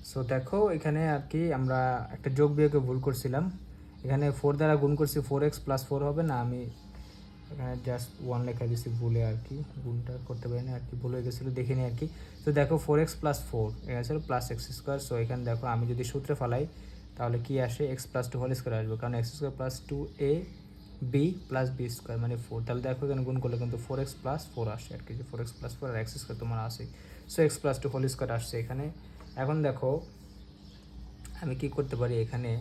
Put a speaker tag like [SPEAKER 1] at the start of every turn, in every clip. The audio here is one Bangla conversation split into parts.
[SPEAKER 1] সো দেখো এখানে আর কি আমরা একটা যোগ বিয়োগে ভুল করছিলাম। এখানে 4 দ্বারা গুণ করছি 4x+4 হবে না, আমি এখানে জাস্ট 1 লেখা দিয়েছি ভুলে আর কি, গুণটা করতে পারিনি আর কি, ভুল হয়ে গেছিলো দেখিনি আর কি। তো দেখো 4x+4 এখানে ছিল +x²। সো এখানে দেখো আমি যদি সূত্রে ফালাই তাহলে কি আসে, x+2 আসবে, কারণ x²+2a b + b² মানে 4। তাহলে দেখো এখানে গুণ করলে কিন্তু 4x+4 আসে আর কি, যে 4x+4 আর x² তোমার আসে। সো x+2 আসছে এখানে। এখন দেখো আমি কি করতে পারি, এখানে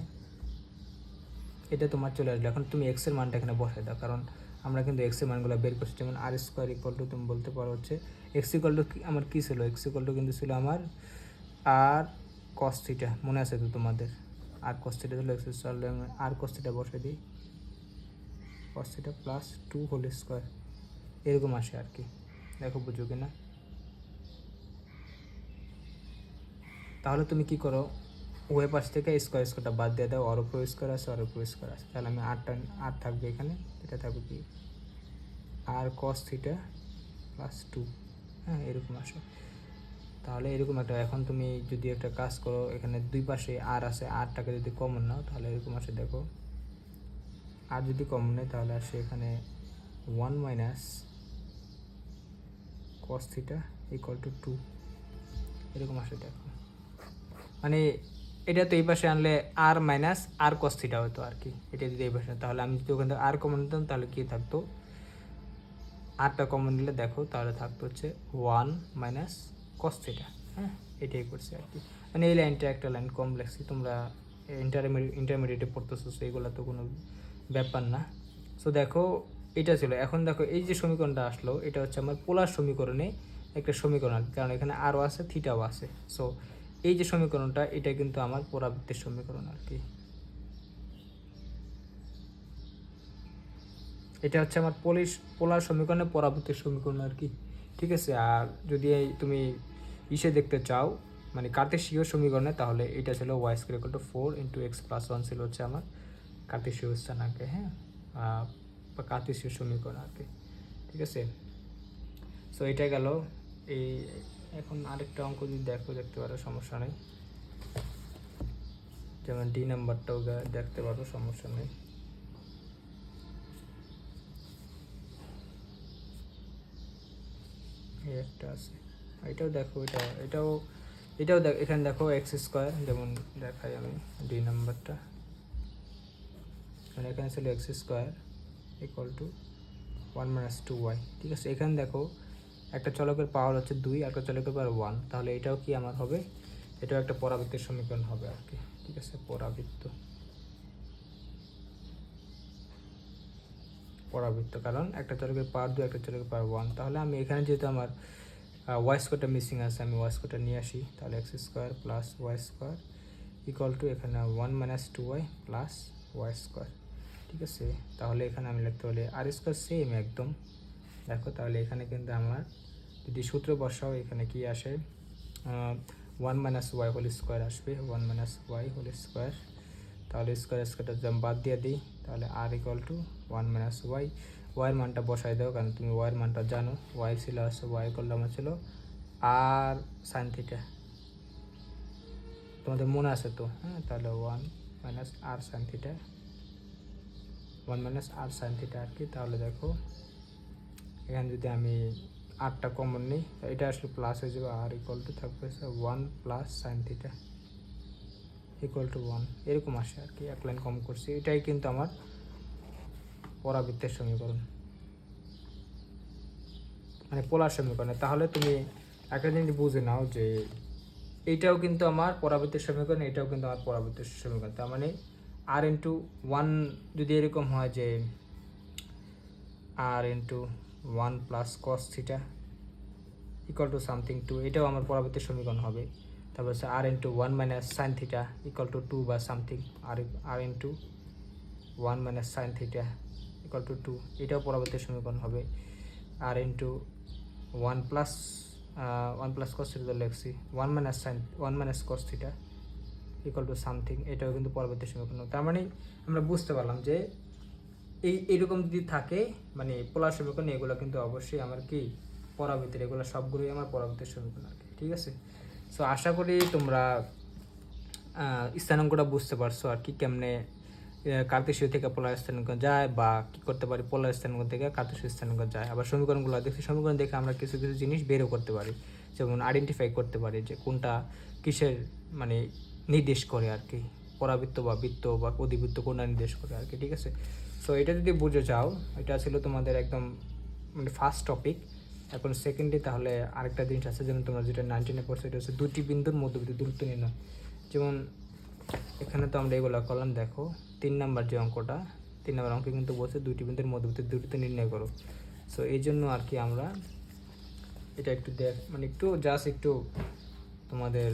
[SPEAKER 1] এটা তোমার চলে আসবে। এখন তুমি এক্সের মানটা এখানে বসাই দাও, কারণ আমরা কিন্তু এক্সের মানগুলো বের করছি। যেমন r² তুমি বলতে পারো হচ্ছে x আমার কী ছিল, x কিন্তু ছিল আমার আর cos θ, মনে আছে তো তোমাদের, আর cos θ ছিল x², আর cos θ বসাই দিই, cos θ +2² এরকম আসে আর কি। দেখো বুঝো কিনা। তাহলে তুমি কি করো, ওই পাশ থেকে স্কোয়ারটা বাদ দিয়ে দাও, অর উপর স্কোয়ার আছে, অর উপর স্কোয়ার আছে, তাহলে আমি আট থাকবে এখানে, এটা থাকবে কি আর cos θ +2, হ্যাঁ এরকম আসে। তাহলে এরকম একটা, এখন তুমি যদি একটা কাজ করো, এখানে দুই পাশে আর আছে, আরটাকে যদি কমন নাও তাহলে এরকম আসে। দেখো আর যদি কমন নেয় তাহলে আসে এখানে 1 - cos θ = 2 এরকম আসে। দেখো মানে এটা তো এই পাশে আনলে আর cos θ হতো আর কি, এটা যদি এই পাশে, তাহলে আমি যদি ওখান থেকে আর কমন নিতাম তাহলে কি থাকতো, আরটা কমন নিলে দেখো তাহলে থাকতো হচ্ছে 1 - cos θ। হ্যাঁ এটাই করছে আর কি। মানে এই লাইনটা একটা লাইন কম লাগছে, তোমরা ইন্টারমিডিয়েটে পড়তেছো, সো এগুলো তো কোনো ব্যাপার না। সো দেখো এটা ছিল। এখন দেখো এই যে সমীকরণটা আসলো, এটা হচ্ছে আমার পোলার সমীকরণে একটা সমীকরণ, কারণ এখানে আরও আছে থিটাও আছে। সো এই যে সমীকরণটা, এটা কিন্তু আমার পরাবৃত্তের সমীকরণ আর কি। এটা হচ্ছে আমার পোলার সমীকরণের পরাবৃত্তের সমীকরণ আর কি, ঠিক আছে। আর যদি তুমি ইসে দেখতে চাও, মানে কার্তেশীয় সমীকরণে, তাহলে এটা ছিল y² = 4 × x+1 ছিল হচ্ছে আমার কার্তেশীয় স্থানাঙ্কে, হ্যাঁ বা কার্তেশীয় সমীকরণ আর কি, ঠিক আছে। সো এটা গেল এই। এখন আরেকটা অঙ্ক যদি দেখতে পারো সমস্যা নেই, যেমন ডি নাম্বারটাও দেখতে পারো সমস্যা নেই। এই একটা আছে, এটাও দেখো, এটাও দেখো, এখানে দেখো x², যেমন দেখাই আমি ডি নাম্বারটা, মানে এখানে ছিল x² = 1 - 2y, ঠিক আছে। এখানে দেখো একটা চলকের পাওয়ার হচ্ছে 2, একটা চলকের পাওয়ার 1, তাহলে এটাও কি আমার হবে, এটাও একটা পরাবৃত্তের সমীকরণ হবে আর কি, ঠিক আছে। পরাবৃত্ত, কারণ একটা চলকের পাওয়ার 2, একটা চলকের পাওয়ার 1, তাহলে আমি এখানে যেহেতু আমার y² মিসিং আছে, আমি y² নিয়ে আসি, তাহলে x² + y² = এখানে 1 - 2y + y², ঠিক আছে। তাহলে এখানে আমি লিখতে পারি r² সেম একদম। দেখো তাহলে এখানে কিন্তু আমার যদি সূত্র বসাও, এখানে কি আসে, 1 - y² আসবে, 1 - y², তাহলে স্কোয়ারটা যদি আমি বাদ দিয়ে দিই, তাহলে r = 1 - y, এর মানটা বসাই দাও, কারণ তুমি এর মানটা জানো, y ছিল আছে, y করলে আমার ছিল আর sin θ, তোমাদের মনে আছে তো, হ্যাঁ। তাহলে 1 - r sin θ, 1 - r sin θ আর কি। তাহলে দেখো এখানে যদি আমি আরটা কমন নিই, এটা আসলে প্লাস হয়ে যাবে, r থাকবে 1 + sin θ = 1, এরকম আসে আর কি। এক লাইন কম করছি, এটাই কিন্তু আমার পরাবৃত্তের সমীকরণ, মানে পোলার সমীকরণে। তাহলে তুমি একটা জিনিস বুঝে নাও যে এইটাও কিন্তু আমার পরাবৃত্তের সমীকরণ, এটাও কিন্তু আমার পরাবৃত্তের সমীকরণ। তার মানে r×1 যদি এরকম হয় যে r×1 + cos θ = something 2, এটাও আমার পরাবৃত্তের সমীকরণ হবে। তারপর হচ্ছে r×1 - sin θ = 2 বা সামথিং, r×1 - sin θ = 2, এটাও পরাবৃত্তের সমীকরণ হবে। r×1 + cos θ লিখছি, 1 - cos θ = সামথিং, এটাও কিন্তু পরবর্তী সমীকরণ। তার মানে আমরা বুঝতে পারলাম যে এইরকম যদি থাকে, মানে পোলার সমীকরণ, এগুলো কিন্তু অবশ্যই আমার কি পরাবৃত্তের, এগুলো সবগুলোই আমার পরাবৃত্তের সমীকরণ আর কি, ঠিক আছে। সো আশা করি তোমরা স্থানাঙ্কটা বুঝতে পারছো আর কি, কেমনে কার্তেশীয় থেকে পোলার স্থানাঙ্ক যায়, বা কি করতে পারি পোলার স্থানাঙ্ক থেকে কার্তেশীয় স্থানাঙ্ক যায়। আবার সমীকরণগুলো দেখি, সমীকরণ দেখে আমরা কিছু কিছু জিনিস বেরও করতে পারি, যেমন আইডেন্টিফাই করতে পারি যে কোনটা কিসের মানে নির্দেশ করে আর কি, পরাবৃত্ত বা বৃত্ত বা অধিবৃত্ত কোনটা নির্দেশ করে আর কি, ঠিক আছে। সো এটা যদি বুঝে যাও, এটা ছিল তোমাদের একদম মানে ফার্স্ট টপিক। এখন সেকেন্ডে তাহলে আরেকটা জিনিস আছে, যেমন তোমরা যেটা 19-এ পড়ছো, এটা হচ্ছে দুটি বিন্দুর মধ্যবর্তী দূরত্ব নির্ণয়। যেমন এখানে তো আমরা এগুলো করলাম, দেখো 3 নাম্বার যে অঙ্কটা, 3 নাম্বার অঙ্কে কিন্তু বলছে দুটি বিন্দুর মধ্যবর্তী দূরত্ব নির্ণয় করো। সো এই জন্য আর কি আমরা এটা একটু মানে একটু জাস্ট একটু তোমাদের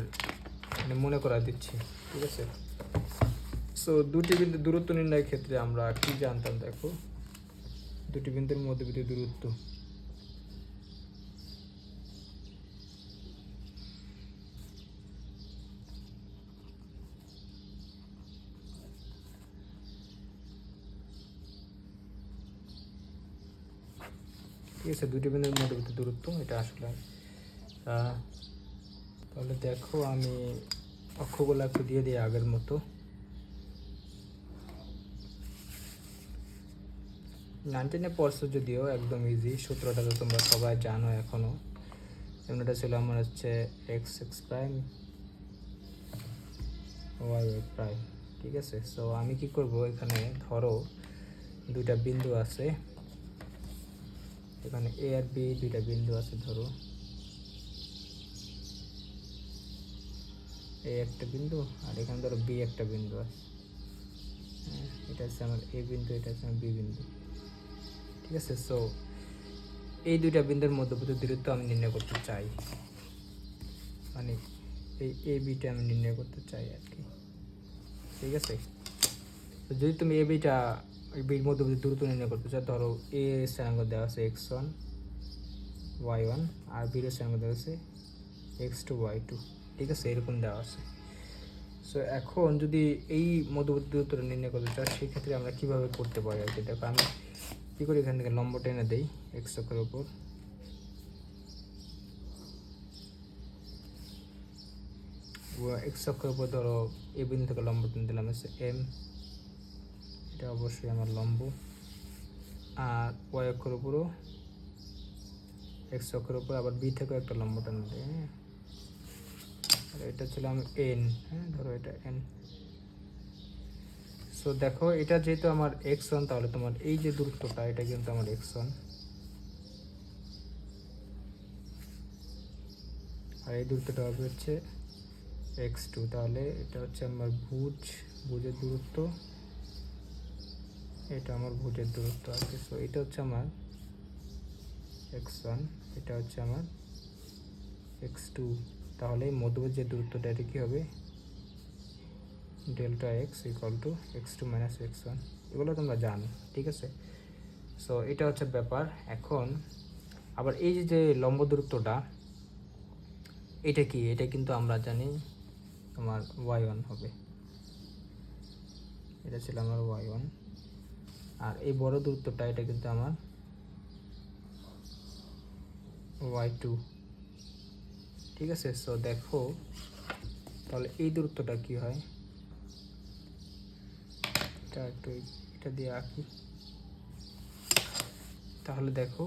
[SPEAKER 1] মানে মনে করা দিচ্ছি, ঠিক আছে। সো দুটি বিন্দুর দূরত্ব নির্ণয়ের ক্ষেত্রে আমরা কি জানতাম, দেখো দুটি বিন্দুর মধ্যবর্তী দূরত্ব, ঠিক আছে, দুটি বিন্দুর মধ্যবর্তী দূরত্ব এটা আসলে তাহলে দেখো আমি অক্ষগুলো একটু দিয়ে দিই আগের মতো। 19-এ পড়ছো যদিও, একদম ইজি, সূত্রটা তো তোমরা সবাই জানো এখনও। যেমন এটা ছিল আমার হচ্ছে x x prime y y prime, ঠিক আছে। সো আমি কি করব, এখানে ধরো দুইটা বিন্দু আছে, এখানে এ আর বি দুইটা বিন্দু আছে, ধরো এ একটা বিন্দু আর এখানে ধরো বি একটা বিন্দু আছে। এটা হচ্ছে আমার এ বিন্দু, এটা হচ্ছে আমার বি বিন্দু, ঠিক আছে। সো এই দুইটা বিন্দুর মধ্যবর্তী দূরত্ব আমি নির্ণয় করতে চাই, মানে এই এ বিটা আমি নির্ণয় করতে চাই আর কি, ঠিক আছে। তো যদি তুমি এ বিটা এই বির মধ্যবর্তী দূরত্ব নির্ণয় করতে চাও, ধরো এ স্থানাঙ্ক দেওয়া আছে x1 y1 আর বির স্থানাঙ্ক দেওয়া আছে x2 y2, ঠিক আছে, এরকম দেওয়া আছে। সো এখন যদি এই মধ্যবর্তী দূরত্বটা নির্ণয় করতে চাও, সেক্ষেত্রে আমরা কীভাবে করতে পারি আর কি। দেখো আমি কী করি, এখান থেকে লম্ব টেনে দেই এক্স অক্ষের ওপর, এক্স অক্ষের উপর ধরো এ বিন্দু থেকে লম্ব টেনে দিলাম হচ্ছে এম, এটা অবশ্যই আমার লম্ব। আর ওয়াই অক্ষের উপরও এক্স অক্ষের উপর আবার বি থেকেও একটা লম্ব টেনে দিই, হ্যাঁ। আর এটা ছিল আমি এন, হ্যাঁ, ধরো এটা এন। সো দেখো এটা যেহেতু আমার x1, তাহলে তোমার এই যে দূরত্বটা এটা কিন্তু আমার x1, আর এই দূরত্বটা হবে হচ্ছে x2, তাহলে এটা হচ্ছে আমার ভুজের দূরত্ব, এটা আমার ভুজের দূরত্ব আর কি। সো এটা হচ্ছে আমার x1, এটা হচ্ছে আমার x2, তাহলে মধ্যবর্তী যে দূরত্বটা এটা কী হবে, delta x equal to x2 minus x1, এগুলো তোমরা জানো, ঠিক আছে। সো এটা হচ্ছে ব্যাপার। এখন আবার এই যে লম্ব দূরত্বটা এটা কি, এটা কিন্তু আমরা জানি তোমার y1 হবে, এটা ছিল আমার y1। আর এই বড় দূরত্বটা এটা কিন্তু আমার y2, ঠিক আছে। সো দেখো তাহলে এই দূরত্বটা কি হয়, এটা একটু এটা দিয়ে আঁকি, তাহলে দেখো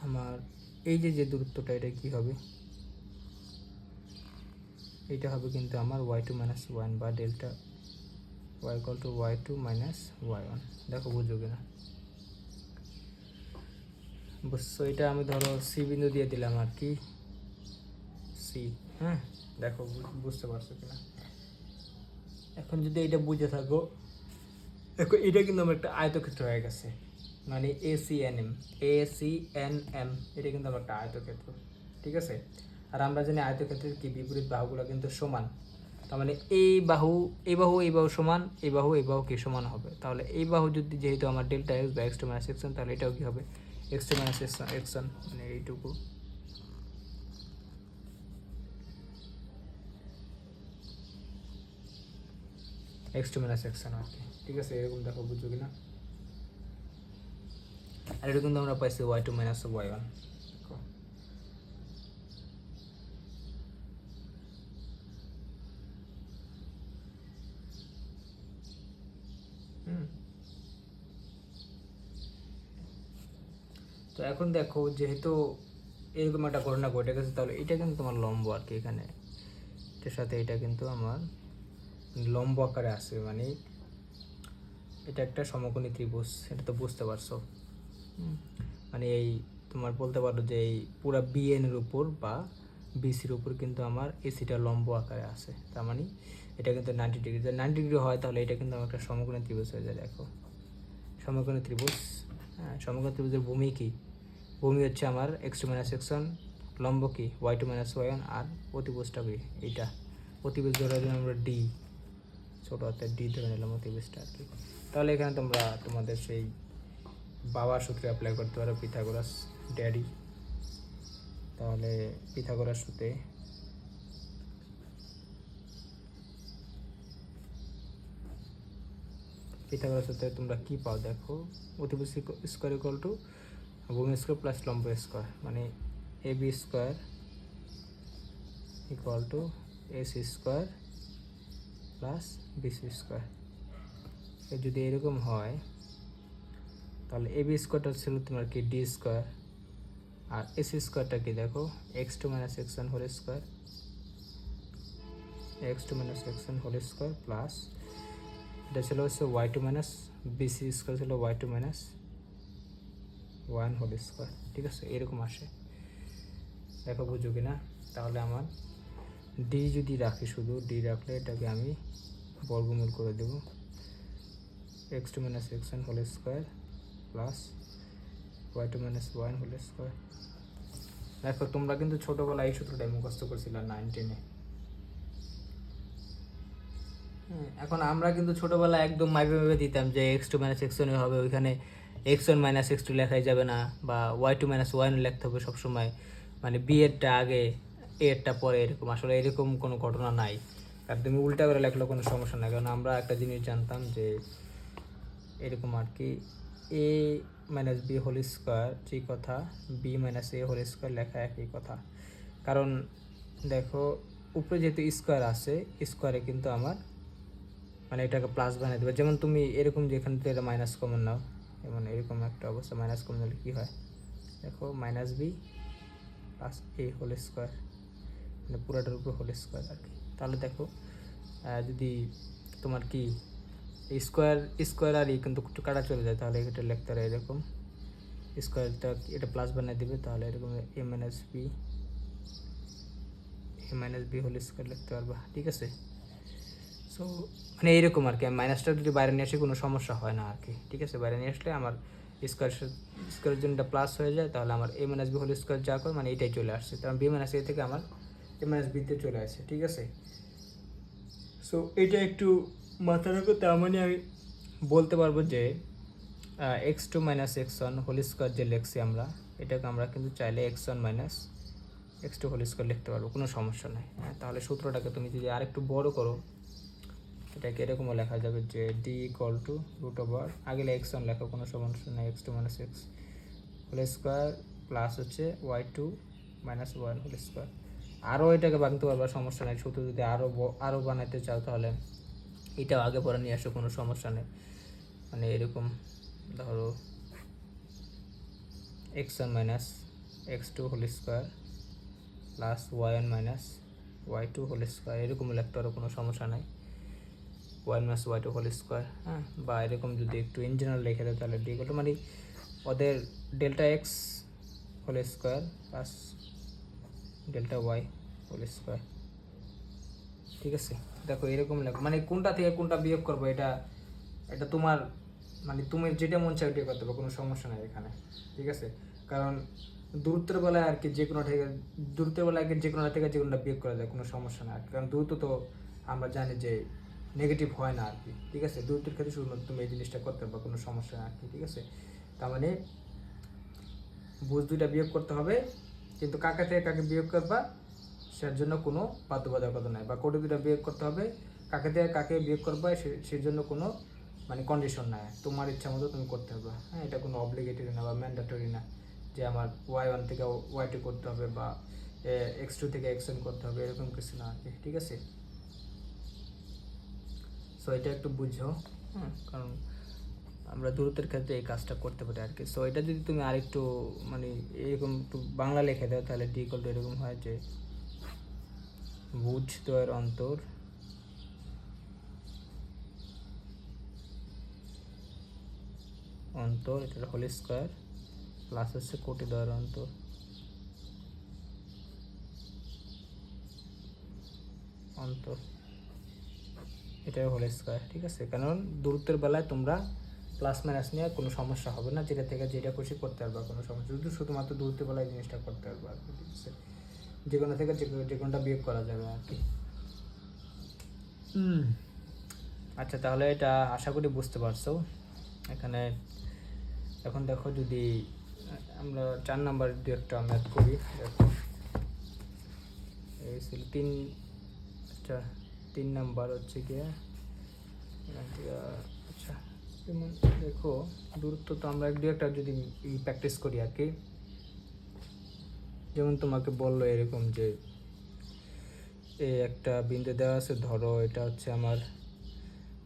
[SPEAKER 1] আমার এই যে দূরত্বটা এটা কি হবে, এটা হবে কিন্তু আমার y2 মাইনাস ওয়ান বা delta y equal to y2 minus y1। দেখো বুঝো কিনা, বুঝছো। এটা আমি ধরো সি বিন্দু দিয়ে দিলাম আর কি, সি, হ্যাঁ। দেখো বুঝতে পারছো কিনা। এখন যদি এটা বুঝে থাকো, দেখো এটা কিন্তু আমার একটা আয়তক্ষেত্র হয়ে গেছে, মানে ACNM, ACNM, এটা কিন্তু আমার একটা আয়তক্ষেত্র, ঠিক আছে। আর আমরা জানি আয়তক্ষেত্রের কি বিপরীত বাহুগুলো কিন্তু সমান, তার মানে এই বাহু সমান, এই বাহু কি সমান হবে। তাহলে এই বাহু যদি যেহেতু আমার ডেল্টা এক্স বা x2 মাইনাস x1, তাহলে এটাও কি হবে x2 মাইনাস x1, মানে এইটুকু, x2 মাইনাস x1 আর কি, ঠিক আছে। এরকম দেখো বুঝছো কিনা। আর এটা কিন্তু আমরা পাইছি y2 মাইনাস y1, তো এখন দেখো যেহেতু এরকম একটা ঘটনা ঘটে গেছে, তাহলে এটা কিন্তু তোমার লম্ব আর কি, এখানে এটার সাথে এটা কিন্তু আমার লম্ব আকারে আসে, মানে এটা একটা সমকোণী ত্রিভুজ, এটা তো বুঝতে পারছো। মানে এই তোমার বলতে পারো যে এই পুরো বিএন এর উপর বা বিসির উপর কিন্তু আমার এসিটা লম্ব আকারে আছে, তার মানে এটা কিন্তু 90 ডিগ্রি। যদি 90 ডিগ্রি হয় তাহলে এটা কিন্তু আমার একটা সমকোণী ত্রিভুজ হয়ে যায়। দেখো সমকোণী ত্রিভুজ, হ্যাঁ সমকোণী ত্রিভুজের ভূমি কি? ভূমি হচ্ছে আমার x2 - x1, লম্ব কি y2 - y1, আর অতিভুজটা কি এইটা। অতিভুজ ধরে দিলাম আমরা ডি, ছোটো হাতের ডি ধরে নিলাম অতিভুজটা আর কি। তাহলে এখানে তোমরা তোমাদের সেই বাবার সূত্র অ্যাপ্লাই করতে পারো, পিথাগোরাস ড্যাডি। তাহলে পিথাগোরাস সূত্রে তোমরা কি পাও দেখো, অতিভুজ স্কোয়ার ইকুয়াল টু ভূমি স্কোয়ার প্লাস লম্ব স্কোয়ার, মানে A B square equal to AC square plus BC square. যদি এরকম হয় তাহলে এ বি স্কোয়ারটা ছিল তোমার কি ডি স্কোয়ার, আর এসি স্কোয়ারটা কি দেখো x2 - x1 whole square, x2 - x1 whole square plus এটা ছিল হচ্ছে y2 - বিসি স্কোয়ার ছিল y2 - 1 হোল স্কোয়ার। ঠিক আছে, এরকম আসে, দেখো বুঝো কি না। তাহলে আমার ডি যদি রাখি, শুধু ডি রাখলে এটাকে আমি বর্গমূল করে দেব, x2 - x1 whole square plus y2 - 1 whole square. দেখো তোমরা কিন্তু ছোটোবেলায় এই সূত্রটাই মুখস্থ করছিলাম 9-10-এ। এখন আমরা কিন্তু ছোটোবেলায় একদম মাইপে মাইপে দিতাম যে x2 - x1 হবে, ওইখানে x1 - x2 লেখাই যাবে না, বা y2 - 1 লিখতে হবে সবসময়, মানে বি এরটা আগে এ এরটা পরে, এরকম। আসলে এরকম কোনো ঘটনা নাই, আর তুমি উল্টা করে লেখলেও কোনো সমস্যা নাই, কারণ আমরা একটা জিনিস জানতাম যে এরকম আর কি, এ মাইনাস বি হোল স্কোয়ার যে কথা, বি মাইনাস এ হোল স্কোয়ার লেখা একই কথা। কারণ দেখো উপরে যেহেতু স্কোয়ার আছে, স্কোয়ারে কিন্তু আমার মানে এটাকে প্লাস বানিয়ে দেবে। যেমন তুমি এরকম যেখান থেকে এটা মাইনাস কমন নাও, যেমন এরকম একটা অবস্থা মাইনাস কমন নিলে কী হয় দেখো, মাইনাস বি প্লাস এ হোল স্কোয়ার, মানে পুরাটার উপর হোল স্কোয়ার আর কি। তাহলে দেখো যদি তোমার কি স্কোয়ার স্কোয়ার আর ই কিন্তু একটু কাটা চলে যায়, তাহলে এটা লিখতে পারে এরকম, স্কোয়ারটা এটা প্লাস বানিয়ে দেবে, তাহলে এরকম এ মাইনাস বি হোল স্কোয়ার লিখতে পারবা। ঠিক আছে, সো মানে এইরকম আর কি, আমি মাইনাসটা যদি বাইরে নিয়ে আসি কোনো সমস্যা হয় না আর কি। ঠিক আছে, বাইরে নিয়ে আসলে আমার স্কোয়ারের জন্য প্লাস হয়ে যায়, তাহলে আমার এ মাইনাস বি হোল স্কোয়ার যা করে মানে এটাই চলে আসছে, কারণ বি মাইনাস এ থেকে আমার এ মাইনাস বিতে চলে আসে। ঠিক আছে, সো এটা একটু মাথা রাখো। তার মানে আমি বলতে পারবো যে x2 - x1 হোল স্কোয়ার যে লিখছি আমরা, এটাকে আমরা কিন্তু চাইলে x1 - x2 হোল স্কোয়ার লিখতে পারবো, কোনো সমস্যা নেই। হ্যাঁ, তাহলে সূত্রটাকে তুমি যদি আরেকটু বড় করো, এটাকে এরকমও লেখা যাবে যে d equal to root over, আগে x1 লেখো, কোনো সমস্যা নেই, x2 - x whole square plus হচ্ছে y2 - 1 হোল স্কোয়ার। আরও এটাকে ভাঙতে পারবা, সমস্যা নেই। সূত্র যদি আরও বানাইতে চাও তাহলে এটাও আগে পরে নিয়ে আসো, কোনো সমস্যা নেই। মানে এরকম ধরো x1 - x2 whole square plus y1 - y2 whole square, এরকম লিখতে পারো, কোনো সমস্যা নেই, y1 - y2 হোল স্কোয়ার। হ্যাঁ, বা এরকম যদি একটু ইন জেনারেল লিখে দেয় তাহলে ডি ইকুয়াল টু মানে ওদের delta x whole square plus delta y whole square. ঠিক আছে, দেখো এরকম লেখো, মানে কোনটা থেকে কোনটা বিয়োগ করবো এটা এটা তোমার মানে তুমি যেটা মন চাই ওইটাই করতে পারো, কোনো সমস্যা নেই এখানে। ঠিক আছে, কারণ দূরত্বের বেলায় আর কি যে কোনো থেকে দূরত্বের বেলায় যে কোনোটা থেকে যে কোনোটা বিয়োগ করা যায়, কোনো সমস্যা না আর কি, কারণ দূরত্ব তো আমরা জানি যে নেগেটিভ হয় না আর কি। ঠিক আছে, দূরত্বের ক্ষেত্রে শুধুমাত্র তুমি এই জিনিসটা করতে পারো, কোনো সমস্যা না আর কি। ঠিক আছে, তার মানে ভুজ দুইটা বিয়োগ করতে হবে, কিন্তু কাকে থেকে কাকে বিয়োগ করবা সের জন্য কোনো বাধ্যবাধকতা নাই, বা কোটি দুইটা বিয়োগ করতে হবে, কাকে থেকে কাকে বিয়োগ করবা সেই জন্য কোনো মানে কন্ডিশন নাই, তোমার ইচ্ছা মতো তুমি করতে হবে। হ্যাঁ, এটা কোনো অব্লিগেটরি না বা ম্যান্ডেটরি না যে আমার y1 থেকে y2 করতে হবে বা x2 থেকে x1 করতে হবে, এরকম কিছু না আর কি। ঠিক আছে, সো এটা একটু বুঝো। হ্যাঁ, কারণ আমরা দূরত্বের ক্ষেত্রে এই কাজটা করতে পারি আর কি। সো এটা যদি তুমি আরেকটু মানে এরকম একটু বাংলা লিখে দাও তাহলে ডি ইকুয়াল টু এরকম হয় যে ভুজদ্বয়ের অন্তর এটার হোল স্কোয়ার প্লাস হচ্ছে কোটিদ্বয়ের অন্তর এটার হোল স্কোয়ার। ঠিক আছে, কারণ দূরত্বের বেলায় তোমরা প্লাস মাইনাস নিয়ে কোনো সমস্যা হবে না, যেটা থেকে যেটা খুশি করতে পারবা, কোনো সমস্যা শুধুমাত্র দূরত্বের বেলায় জিনিসটা করতে পারবা আর কি। ঠিক আছে, যে কোনো থেকে যে কোনোটা বিয়োগ করা যাবে আর কি। আচ্ছা, তাহলে এটা আশা করি বুঝতে পারছো। এখানে এখন দেখো, যদি আমরা 4 নাম্বার দু একটা ম্যাথ করি, দেখো এই ছিল 3 নাম্বার হচ্ছে গিয়ে। আচ্ছা, যেমন দেখো দূরত্ব তো আমরা দু একটা যদি প্র্যাকটিস করি আর কি। যেমন তোমাকে বললো এরকম যে এই একটা বিন্দু দেওয়া আছে, ধরো এটা হচ্ছে আমার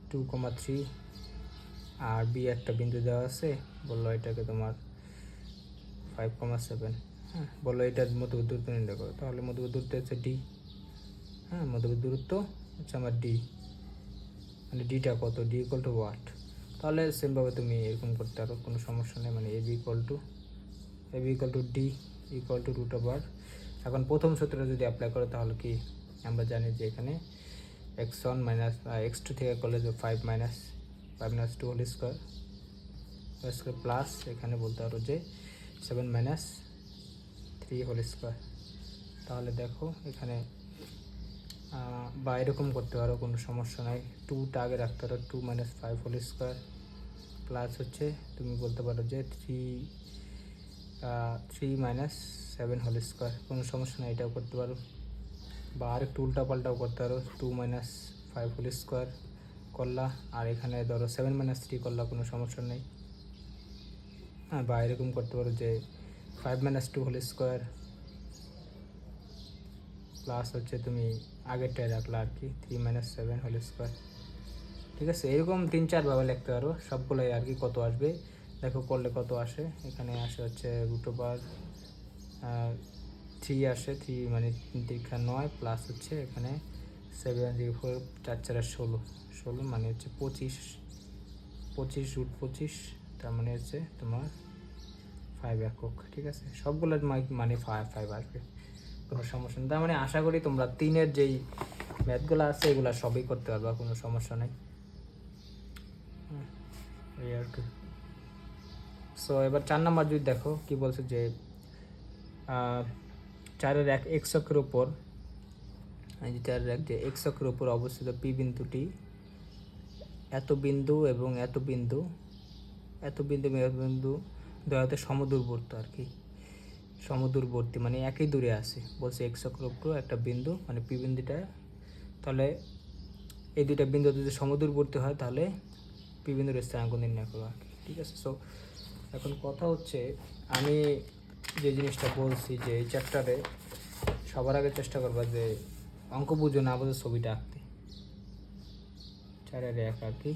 [SPEAKER 1] 2,3, আর বি একটা বিন্দু দেওয়া আছে, বললো এটাকে তোমার 5,7। হ্যাঁ, বললো এটার মধ্যবর্তী দূরত্ব নির্ণয় করো, তাহলে মধ্যবর্তী দূরত্ব হচ্ছে ডি। হ্যাঁ, মধ্যবর্তী দূরত্ব হচ্ছে আমার ডি, মানে ডিটা কত, ডি ইকুয়াল টু ওয়াট। তাহলে সেমভাবে তুমি এরকম করতে পারো, কোনো সমস্যা নেই। মানে AB equal to d equal to root over. এখন প্রথম সূত্রটা যদি অ্যাপ্লাই করো তাহলে কি আমরা জানি যে এখানে x1 মাইনাস x2 থেকে করলে যে 5 মাইনাস 2 হোল স্কোয়ার প্লাস এখানে বলতে পারো যে 7 মাইনাস 3 হোল স্কোয়ার। তাহলে দেখো এখানে বা এরকম করতে পারো, কোনো সমস্যা নাই। 2টা আগে রাখতে পারো, 2 মাইনাস 5 হোল স্কোয়ার প্লাস হচ্ছে তুমি বলতে পারো যে 3 মাইনাস 7 হোল স্কোয়ার, কোনো সমস্যা নাই, এটাও করতে পারো। বা আরেকটু উল্টাপাল্টাও করতে পারো, 2 মাইনাস 5 হোল স্কোয়ার করলা, আর এখানে ধরো 7 মাইনাস 3 করলা, কোনো সমস্যা নেই। হ্যাঁ, বা এরকম করতে পারো যে 5 মাইনাস 2 হোল স্কোয়ার প্লাস হচ্ছে তুমি আগেরটায় রাখলা আর কি 3 মাইনাস 7 হোল স্কোয়ার। ঠিক আছে, এরকম 3-4 ভাবে লিখতে পারো সবগুলোই আর কি। কত আসবে দেখো, করলে কত আসে। এখানে আসে হচ্ছে রুট ওভার 3 আসে, 3 মানে 3 9 প্লাস হচ্ছে এখানে 7 4 4 4 16 মানে হচ্ছে 25 রুট 25, তার মানে হচ্ছে তোমার 5 একক। ঠিক আছে, সবগুলোর মানে 5 আসবে, কোনো সমস্যা নেই। তার মানে আশা করি তোমরা 3-এর যেই ম্যাথগুলো আছে এগুলো সবই করতে পারবা, কোনো সমস্যা নেই এই আর কি। সো এবার 4 নাম্বার যদি দেখো কি বলছে যে 4-এর 1 এক্স অক্ষের উপর, এই যে 4-এর 1 যে এক্স অক্ষের উপর অবস্থিত পি বিন্দুটি এত বিন্দু এবং এত বিন্দু দয়াতে সমদূরবর্তী আর কি। সমদূরবর্তী মানে একই দূরে আছে, বলছে এক্স অক্ষের উপর একটা বিন্দু মানে পি বিন্দুটা, তাহলে এই দুইটা বিন্দু যদি সমদূরবর্তী হয় তাহলে পি বিন্দুর স্থানাঙ্ক নির্ণয় করো আর কি। ঠিক আছে, সো এখন কথা হচ্ছে আমি যে জিনিসটা বলছি যে এই চ্যাপ্টারে সবার আগে চেষ্টা করবা যে অঙ্ক বুঝো না বুঝো ছবিটা আঁকতে, 4-এর 1 আর কি।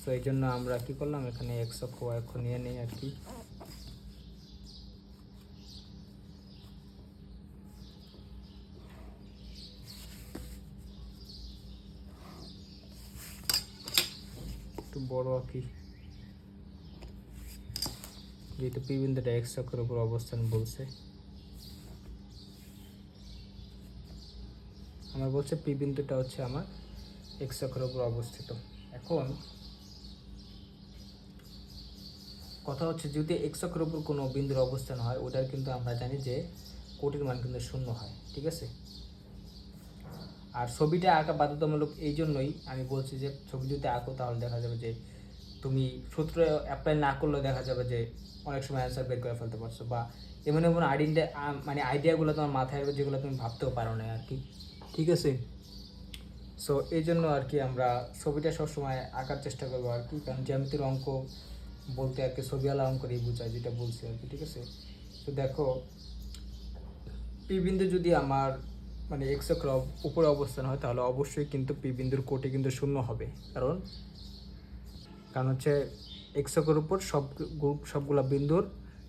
[SPEAKER 1] সো এই জন্য আমরা কী করলাম, এখানে এক্স অক্ষ ওয়াই অক্ষ নিয়ে নিই আর কি। একটু বড় আঁকি, যেহেতু পি বিন্দুটা এক্স অক্ষের উপর অবস্থান বলছে, আমার বলছে পি বিন্দুটা হচ্ছে আমার এক্স অক্ষের উপর অবস্থিত। এখন কথা হচ্ছে যদি এক্স অক্ষের উপর কোনো বিন্দুর অবস্থান হয়, ওটার কিন্তু আমরা জানি যে কোটির মান কিন্তু 0 হয়। ঠিক আছে, আর ছবিটা আঁকা বাধ্যতামূলক এই জন্যই আমি বলছি যে ছবি যদি আঁকো তাহলে দেখা যাবে যে তুমি সূত্র অ্যাপ্লাই না করলেও দেখা যাবে যে অনেক সময় অ্যান্সার বের করে ফেলতে পারছো, বা এমন আইডিয়াগুলো তোমার মাথায় আসবে যেগুলো তুমি ভাবতেও পারো না আর কি। ঠিক আছে, সো এই জন্য আর কি আমরা ছবিটা সবসময় আঁকার চেষ্টা করবো আর কি, কারণ জ্যামিতির অঙ্ক বলতে আর কি ছবিওয়ালা অঙ্কই বোঝায়, যেটা বলছি আর কি। ঠিক আছে, তো দেখো পি বিন্দু যদি আমার মানে এক্স অক্ষের উপরে অবস্থান হয় তাহলে অবশ্যই কিন্তু পি বিন্দুর কোটে কিন্তু 0 হবে, কারণ কারণ হচ্ছে এক্স অক্ষের উপর সবগুলা বিন্দুর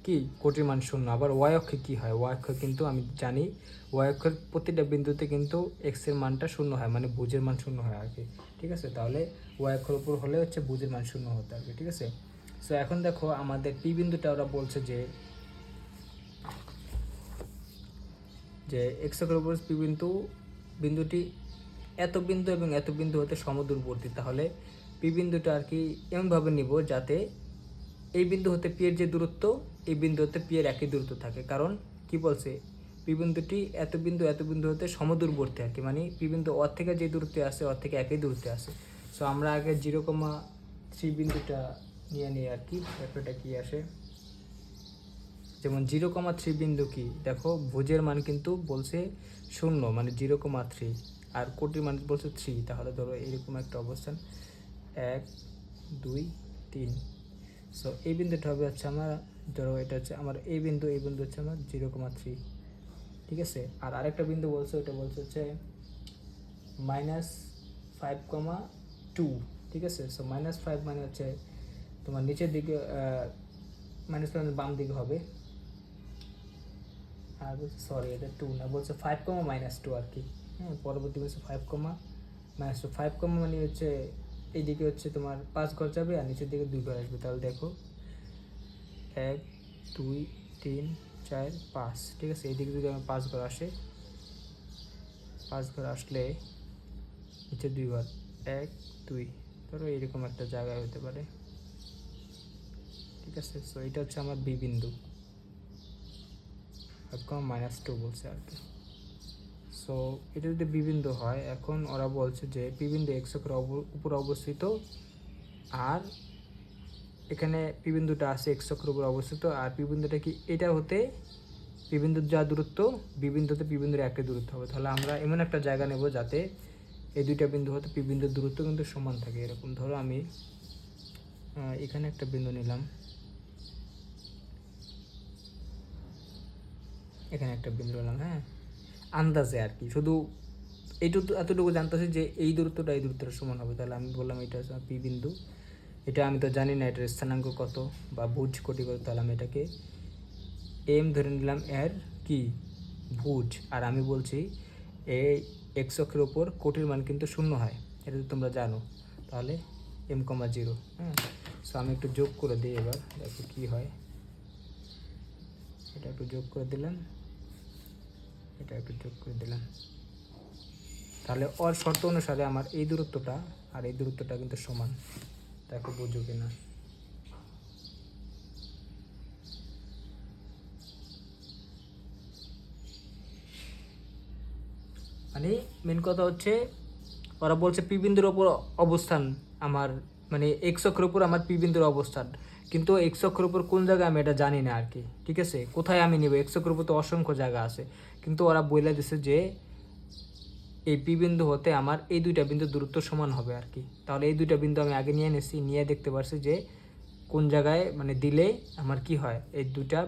[SPEAKER 1] কি কোটির মান শূন্য। আবার ওয়াই অক্ষে কী হয়, ওয়াই অক্ষে কিন্তু আমি জানি ওয়াই অক্ষের প্রতিটা বিন্দুতে কিন্তু এক্সের মানটা শূন্য হয়, মানে ভুজের মান শূন্য হয় আর কি। ঠিক আছে, তাহলে ওয়াই অক্ষের উপর হলে হচ্ছে ভুজের মান শূন্য হতে আর কি। ঠিক আছে, সো এখন দেখো আমাদের পি বিন্দুটা ওরা বলছে যে এক্স অক্ষের উপর পি বিন্দুটি এত বিন্দু এবং এত বিন্দু হতে সমদূরবর্তী। তাহলে পি বিন্দুটা আর কি এমনভাবে নিব যাতে এই বিন্দু হতে পি এর যে দূরত্ব, এই বিন্দু হতে পি এর একই দূরত্ব থাকে। কারণ কি বলছে, পি বিন্দুটি এত বিন্দু হতে সমদূরবর্তী আর কি, মানে পি বিন্দু অর থেকে যে দূরত্বে আসে অর থেকে একই দূরত্বে আসে। সো আমরা আগে 0,3 বিন্দুটা নিয়ে নিই আর কি, ব্যাপারটা কী আসে। যেমন 0,3 বিন্দু কি দেখো, ভুজের মান কিন্তু বলছে শূন্য, মানে 0,3, আর কোটির মান বলছে 3। তাহলে ধরো এরকম একটা অবস্থান 1 2 3। সো এই বিন্দুটা হবে হচ্ছে আমার, ধরো এটা হচ্ছে আমার এই বিন্দু হচ্ছে আমার 0,3। ঠিক আছে, আর আরেকটা বিন্দু বলছে, ওটা বলছে হচ্ছে -5,2। ঠিক আছে, সো -5 মানে হচ্ছে তোমার নিচের দিকে, -5 বাম দিকে হবে। আর বলছে সরি, এটা 2 না, বলছে 5,-2 আর কি। হ্যাঁ, পরবর্তী বলছে 5,-2। 5, মানে হচ্ছে এইদিকে হচ্ছে তোমার 5 ঘর যাবে আর নিচের দিকে 2 ঘর আসবে। তাহলে দেখো 1 2 3 4 5। ঠিক আছে, এইদিকে যদি আমার 5 ঘর আসে, 5 ঘর আসলে নিচে 2 ঘর, 1 2, ধরো এরকম একটা জায়গায় হতে পারে। ঠিক আছে, সো এটা হচ্ছে আমার বি বিন্দু, -2 বলছে আর কি। সো এটা যদি বি বিন্দু হয়, এখন ওরা বলছে যে পি বিন্দু এক্স অক্ষের উপর অবস্থিত, আর এখানে পি বিন্দুটা আছে এক্স অক্ষের উপর অবস্থিত, আর পি বিন্দুটা কি এটা হতে পি বিন্দুর যা দূরত্ব, বি বিন্দুতে পি বিন্দুর একই দূরত্ব হবে। তাহলে আমরা এমন একটা জায়গা নেব যাতে এই দুইটা বিন্দু হতে পি বিন্দুর দূরত্ব কিন্তু সমান থাকে। এরকম ধরো আমি এখানে একটা বিন্দু নিলাম, এখানে একটা বিন্দু নিলাম, হ্যাঁ, আন্দাজে আর কি, শুধু এতটুকু জানতেছি যে এই দূরত্বটা এই দূরত্বটা সমান হবে। তাহলে আমি বললাম এটা হচ্ছে পি বিন্দু, এটা আমি তো জানি না এটার স্থানাঙ্ক কত বা ভুজ কোটি কত, তাহলে আমি এটাকে এম ধরে নিলাম এর কি ভুজ। আর আমি বলছি এই এক্স অক্ষের ওপর কোটির মান কিন্তু শূন্য হয়, এটা তো তোমরা জানো। তাহলে m,0। হ্যাঁ, সো আমি একটু যোগ করে দিই, এবার দেখো কী হয়। এটা একটু যোগ করে দিলাম, এটা একটু যোগ করে দিলাম। তাহলে ওর শর্ত অনুসারে আমার এই দূরত্বটা আর এই দূরত্বটা কিন্তু সমান। দেখো বুঝো কিনা। মানে মেন কথা হচ্ছে ওরা বলছে পি বিন্দুর ওপর অবস্থান আমার, মানে এক্স অক্ষের উপর আমার পি বিন্দুর অবস্থান, কিন্তু এক্স অক্ষের উপর কোন জায়গায় আমি এটা জানি না আর কি। ঠিক আছে, কোথায় আমি নেব, এক্স অক্ষের উপর তো অসংখ্য জায়গা আছে, কিন্তু ওরা বলে দিছে যে এই পি বিন্দু হতে আমার এই দুইটা বিন্দুর দূরত্ব সমান হবে আর কি। তাহলে এই দুইটা বিন্দু আমি আগে নিয়ে নিয়েছি, নিয়ে দেখতে পারছি যে কোন জায়গায় মানে দিলে আমার কি হয়, এই দুইটা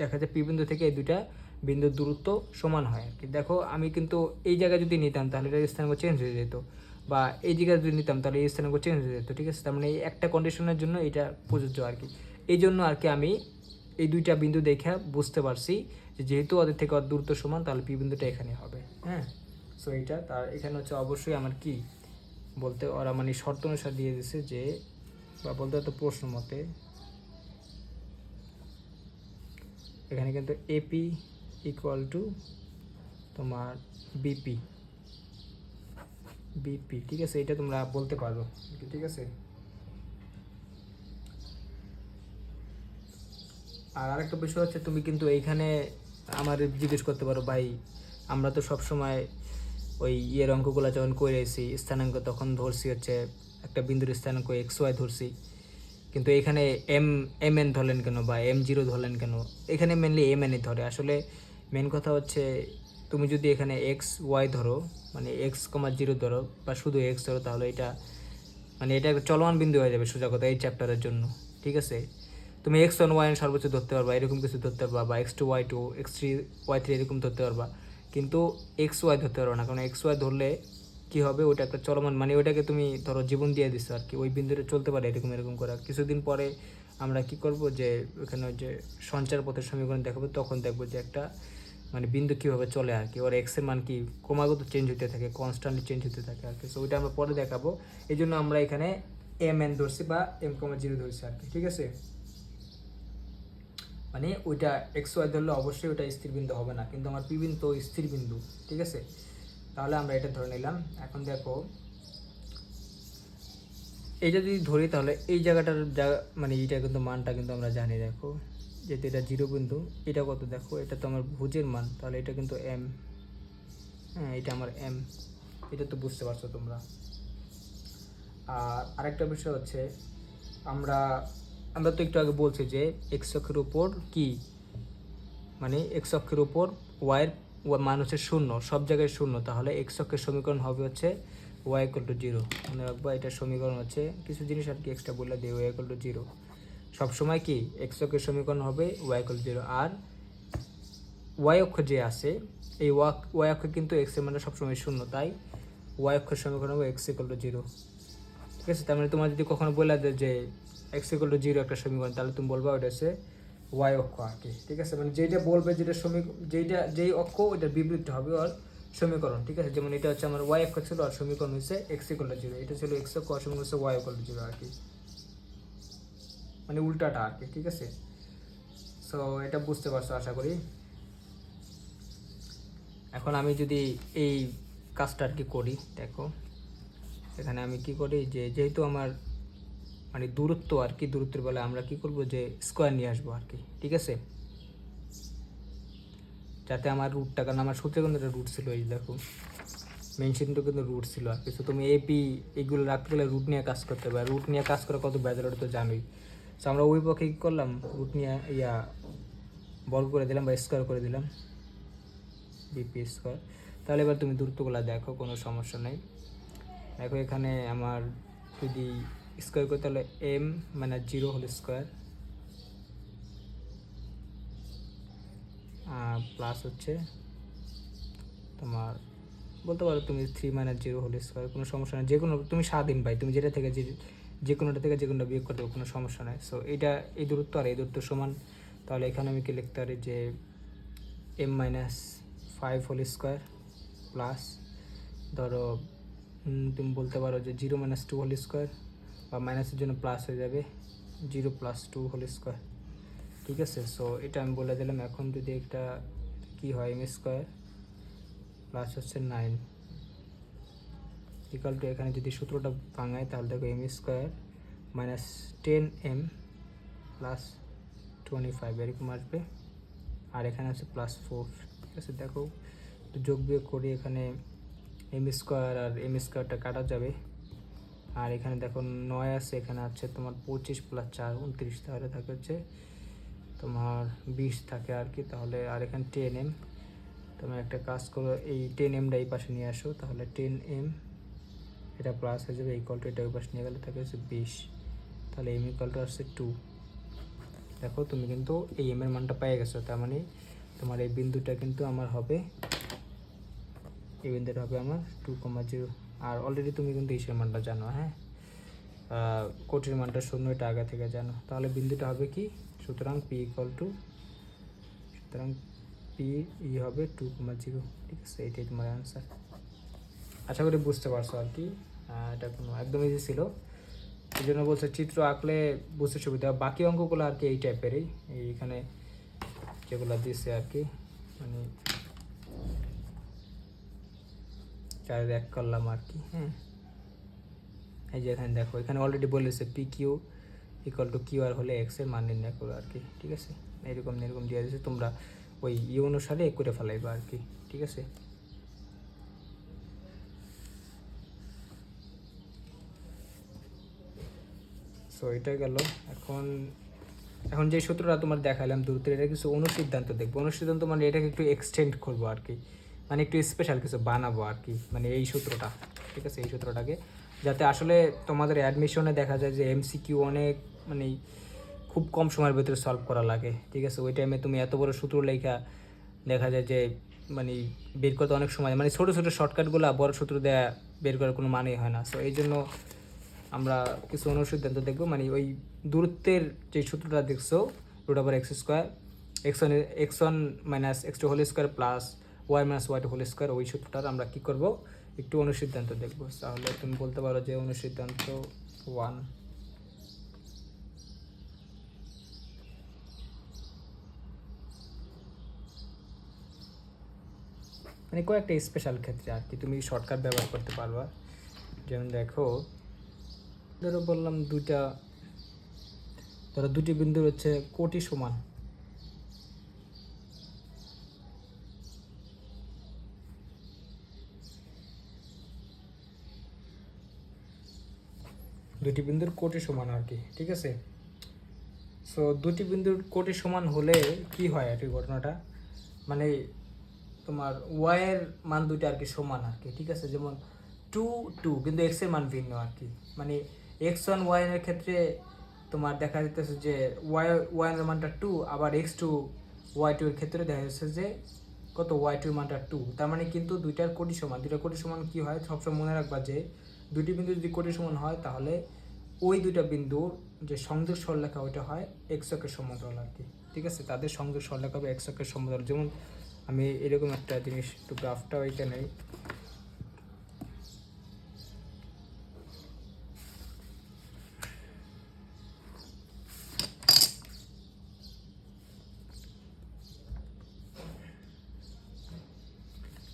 [SPEAKER 1] দেখা যায় পি বিন্দু থেকে এই দুইটা বিন্দুর দূরত্ব সমান হয় আর কি। দেখো আমি কিন্তু এই জায়গায় যদি নিতাম তাহলে এটার স্থানাঙ্ক চেঞ্জ হয়ে যেত, বা এই জায়গায় যদি নিতাম তাহলে এই স্থানাঙ্ক চেঞ্জ হয়ে যেত। ঠিক আছে, তার মানে এই একটা কন্ডিশনের জন্য এটা প্রযোজ্য আর কি। এই জন্য আর কি আমি এই দুইটা বিন্দু দেখে বুঝতে পারছি যে যেহেতু ওদের থেকে ওর দূরত্ব সমান, তাহলে পি বিন্দুটা এখানে হবে। হ্যাঁ, সো এইটা তার এখানে হচ্ছে অবশ্যই আমার কি বলতে ওরা মানে শর্ত অনুসারে দিয়ে দিছে যে, বা বলতে তো প্রশ্ন মতে এখানে কিন্তু এপি ইকুয়াল টু তোমার বিপি। ঠিক আছে, এটা তোমরা বলতে পারো। ঠিক আছে, আর আরেকটা বিষয় হচ্ছে তুমি কিন্তু এইখানে আমার জিজ্ঞেস করতে পারো, ভাই আমরা তো সবসময় ওই ইয়ের অঙ্কগুলো যখন করে এসেছি স্থানাঙ্ক, তখন ধরছি হচ্ছে একটা বিন্দুর স্থানাঙ্ক এক্স ওয়াই ধরছি, কিন্তু এখানে এম এন ধরলেন কেন বা m0 ধরলেন কেন? এখানে মেনলি mn ধরে। আসলে মেন কথা হচ্ছে তুমি যদি এখানে এক্স ওয়াই ধরো, মানে x,0 ধরো বা শুধু এক্স ধরো, তাহলে এটা মানে এটা একটা চলমান বিন্দু হয়ে যাবে সোজা কথা এই চ্যাপ্টারের জন্য। ঠিক আছে, তুমি x1 y1 সর্বোচ্চ ধরতে পারবা, এরকম কিছু ধরতে পারবা, বা x2 y2 x3 y3 এরকম ধরতে পারবা, কিন্তু এক্স ওয়াই ধরতে পারবা না, কারণ এক্স ওয়াই ধরলে কী হবে, ওটা একটা চলমান, মানে ওইটাকে তুমি ধরো জীবন দিয়ে দিছো আর কি, ওই বিন্দুটা চলতে পারে এরকম এরকম করে। কিছুদিন পরে আমরা কি করব, যে ওখানে যে সঞ্চার পথের সমীকরণ দেখাবো, তখন দেখবো যে একটা মানে বিন্দু কীভাবে চলে আর কি, ওর এক্সের মান কি ক্রমাগত চেঞ্জ হতে থাকে, কনস্ট্যান্টলি চেঞ্জ হতে থাকে আর কি। সো ওইটা আমরা পরে দেখাবো। এই জন্য আমরা এখানে mn ধরছি বা m,0 ধরছি আর কি, ঠিক আছে। মানে ওইটা এক্স ওয়াই ধরলে অবশ্যই ওটা স্থির বিন্দু হবে না, কিন্তু আমার পি বিন্দু তো স্থির বিন্দু, ঠিক আছে। তাহলে আমরা এটা ধরে নিলাম। এখন দেখো এইটা যদি ধরি, তাহলে এই জায়গাটার মানে এইটা কিন্তু মানটা কিন্তু আমরা জানি। দেখো যেহেতু এটা 0 বিন্দু, এটা কত দেখো, এটা তো আমার ভুজের মান, তাহলে এটা কিন্তু m, হ্যাঁ এটা আমার m, এটা তো বুঝতে পারছো তোমরা। আর আরেকটা বিষয় হচ্ছে, আমরা আমরা তো একটু আগে বলছি যে এক্স অক্ষের উপর কি, মানে এক্স অক্ষের উপর ওয়াইয়ের মান হচ্ছে 0, সব জায়গায় 0, তাহলে এক্স অক্ষের সমীকরণ হবে হচ্ছে y = 0। মনে রাখবা এটার সমীকরণ হচ্ছে, কিছু জিনিস আর কি এক্সট্রা বললে দিয়ে, y = 0 সবসময় কি এক্স অক্ষের সমীকরণ হবে y = 0। আর y অক্ষ যে আছে, এই y অক্ষ কিন্তু x এর মানে সবসময় 0, তাই y অক্ষের সমীকরণ হবে x = 0, ঠিক আছে। তার মানে তোমার যদি কখনো বলে দেয় যে x = 0 একটা সমীকরণ, তাহলে তুমি বলবা ওটা হচ্ছে y অক্ষ আর কি, ঠিক আছে। মানে যেটা বলবে, যেই অক্ষ ওইটার বিপরীত হবে ওর সমীকরণ, ঠিক আছে। যেমন এটা হচ্ছে আমার y অক্ষ ছিল, আর সমীকরণ হচ্ছে x = 0, এটা ছিল x অক্ষ, আর সমীকরণ হচ্ছে y = 0 আর কি, মানে উল্টাটা আর কি, ঠিক আছে। সো এটা বুঝতে পারছো আশা করি। এখন আমি যদি এই কাজটা আর কি করি, দেখো এখানে আমি কি করি, যে যেহেতু আমার মানে দূরত্ব আর কি, দূরত্বের বেলায় আমরা কি করব, যে স্কোয়ার নিয়ে আসবো আর কি, ঠিক আছে, যাতে আমার রুটটা, কারণ আমার সূত্রে কিন্তু একটা রুট ছিল, এই দেখো মেনশনটা কিন্তু রুট ছিল আর কিছু। তুমি এপি এগুলো রাখতে গেলে রুট নিয়ে কাজ করতে হবে, রুট নিয়ে কাজ করা কত বেজাল ওটা তো জানোই। সো আমরা ওই পক্ষে কী করলাম, রুট নিয়ে বর্গ করে দিলাম বা স্কোয়ার করে দিলাম, বিপি স্কোয়ার। তাহলে এবার তুমি দূরত্বগুলো দেখো, কোনো সমস্যা নেই। দেখো এখানে আমার যদি স্কোয়ার করি, তাহলে m - 0 হোল স্কোয়ার প্লাস হচ্ছে তোমার বলতে পারো তুমি 3 - 0 হোল স্কোয়ার, কোনো সমস্যা নেই। যে কোনো তুমি স্বাধীন ভাই, তুমি যেটা থেকে যে কোনোটা থেকে যে কোনোটা বিয়োগ করতে কোনো সমস্যা নেই। সো এটা এই দূরত্ব আর এই দূরত্ব সমান, তাহলে এখানে আমি কি লিখতে পারি, যে m - 5 হোল স্কোয়ার প্লাস ধরো তুমি বলতে পারো যে 0 - 2 হোল স্কোয়ার, বা মাইনাসের জন্য প্লাস হয়ে যাবে 0 + 2 হোল স্কোয়ার, ঠিক আছে। সো এটা আমি বলে দিলাম। এখন যদি একটা কি হয়, m স্কোয়ার প্লাস হচ্ছে 9 ইকাল টু, এখানে যদি সূত্রটা ভাঙায়, তাহলে দেখো m স্কোয়ার -10m প্লাস 25 এরকম আসবে, আর এখানে আছে +4, ঠিক আছে। দেখো যোগ বিয়োগ করি, এখানে m স্কোয়ার আর m স্কোয়ারটা কাটা যাবে, আর এখানে দেখো 9 আছে, এখানে আছে তোমার 25 + 4 29, তাহলে থাকে হচ্ছে তোমার 20 থাকে আর কি। তাহলে আর এখানে 10m, তুমি একটা কাজ করো, এই 10mটা এই পাশে নিয়ে আসো, তাহলে 10m এটা প্লাস হয়ে যাবে, ইকুয়াল টু এটা ওই পাশে নিয়ে গেলে থাকে হচ্ছে 20, তাহলে m ইকুয়াল টু আসছে 2। দেখো তুমি কিন্তু এই m এর মানটা পেয়ে গেছো, তার মানে তোমার এই বিন্দুটা কিন্তু আমার হবে, এই বিন্দুটা হবে আমার 2,0। আর অলরেডি তুমি কিন্তু ইসের মানটা জানো, হ্যাঁ কোটির মানটা 0, এটা আগে থেকে জানো। তাহলে বিন্দুটা হবে কি, সুতরাং p = সুতরাং p হবে 2,0, ঠিক আছে। এটাই তোমার অ্যান্সার। আশা করি বুঝতে পারছো আর কি। এটা কোনো একদম ইজি ছিল, এই জন্য বলছে চিত্র আঁকলে বুঝতে সুবিধা। বাকি অঙ্কগুলো আর কি এই টাইপেরই, এইখানে যেগুলো দিচ্ছে আর কি, মানে 4 এক করলাম আর কি, হ্যাঁ। এই যে এখানে দেখো, এখানে অলরেডি বলেছে PQ = QR হলে x এর মান নির্ণয় করো আর কি, ঠিক আছে। এরকম দিয়ে দিয়েছে, তোমরা ওই অনুসারে করে ফেলাইবা আর কি, ঠিক আছে। সো এটা গেল। এখন যে সূত্রটা তোমার দেখালাম দূরত্বের, এটা কিছু অনুসিদ্ধান্ত দেখবো। অনুসিদ্ধান্ত মানে এটাকে একটু এক্সটেন্ড করবো আর কি, মানে একটু স্পেশাল কিছু বানাবো আর কি, মানে এই সূত্রটা, ঠিক আছে। এই সূত্রটাকে যাতে আসলে তোমাদের অ্যাডমিশনে দেখা যায় যে MCQ অনেক মানে খুব কম সময়ের ভিতরে সলভ করা লাগে, ঠিক আছে। ওই টাইমে তুমি এত বড় সূত্র লেখা দেখা যায় যে মানে বের করতে অনেক সময়, মানে ছোটো ছোটো শর্টকাটগুলো বড় সূত্র দেওয়া বের করার কোনো মানেই হয় না। সো এই জন্য আমরা কিছু অনুসিদ্ধান্ত দেখবো, মানে ওই দূরত্বের যে সূত্রটা দেখছো √x² x1 minus x2 whole square plus y minus y2 whole square, ওই সূত্রটার আমরা কী করবো একটু অনুসিদ্ধান্ত দেখবো। তাহলে তুমি বলতে পারো যে অনুসিদ্ধান্ত 1, মানে কয়েকটা স্পেশাল ক্ষেত্রে আর কি তুমি শর্টকাট ব্যবহার করতে পারবা। যেমন দেখো, ধরো বললাম দুটি বিন্দুর হচ্ছে কোটি সমান, দুটি বিন্দুর কোটি সমান আর কি, ঠিক আছে। সো দুটি বিন্দুর কোটি সমান হলে কি হয় আর কি ঘটনাটা, মানে তোমার ওয়াই এর মান দুইটা আর কি সমান আর কি, ঠিক আছে। যেমন 2 কিন্তু এক্স এর মান ভিন্ন আর কি, মানে x1 y এর ক্ষেত্রে তোমার দেখা যাচ্ছে যে ওয়াই এর মানটা 2, আবার x2 y2 এর ক্ষেত্রে দেখা যাচ্ছে যে কত y2 এর মানটা 2। তার মানে কিন্তু দুইটার কোটি সমান। দুইটা কোটি সমান কি হয় সবসময় মনে রাখবা যে দুটি বিন্দু যদি কোটি সমান হয় তাহলে ওই দুইটা বিন্দুর যে সংযোগ সরলরেখা ওইটা হয় x অক্ষের সমান্তরাল আর কি, ঠিক আছে। তাদের সংযোগ সরলরেখা হবে x অক্ষের সমান্তরাল। যেমন আমি এরকম একটা জিনিস, একটু গ্রাফটা ওইটা নেই,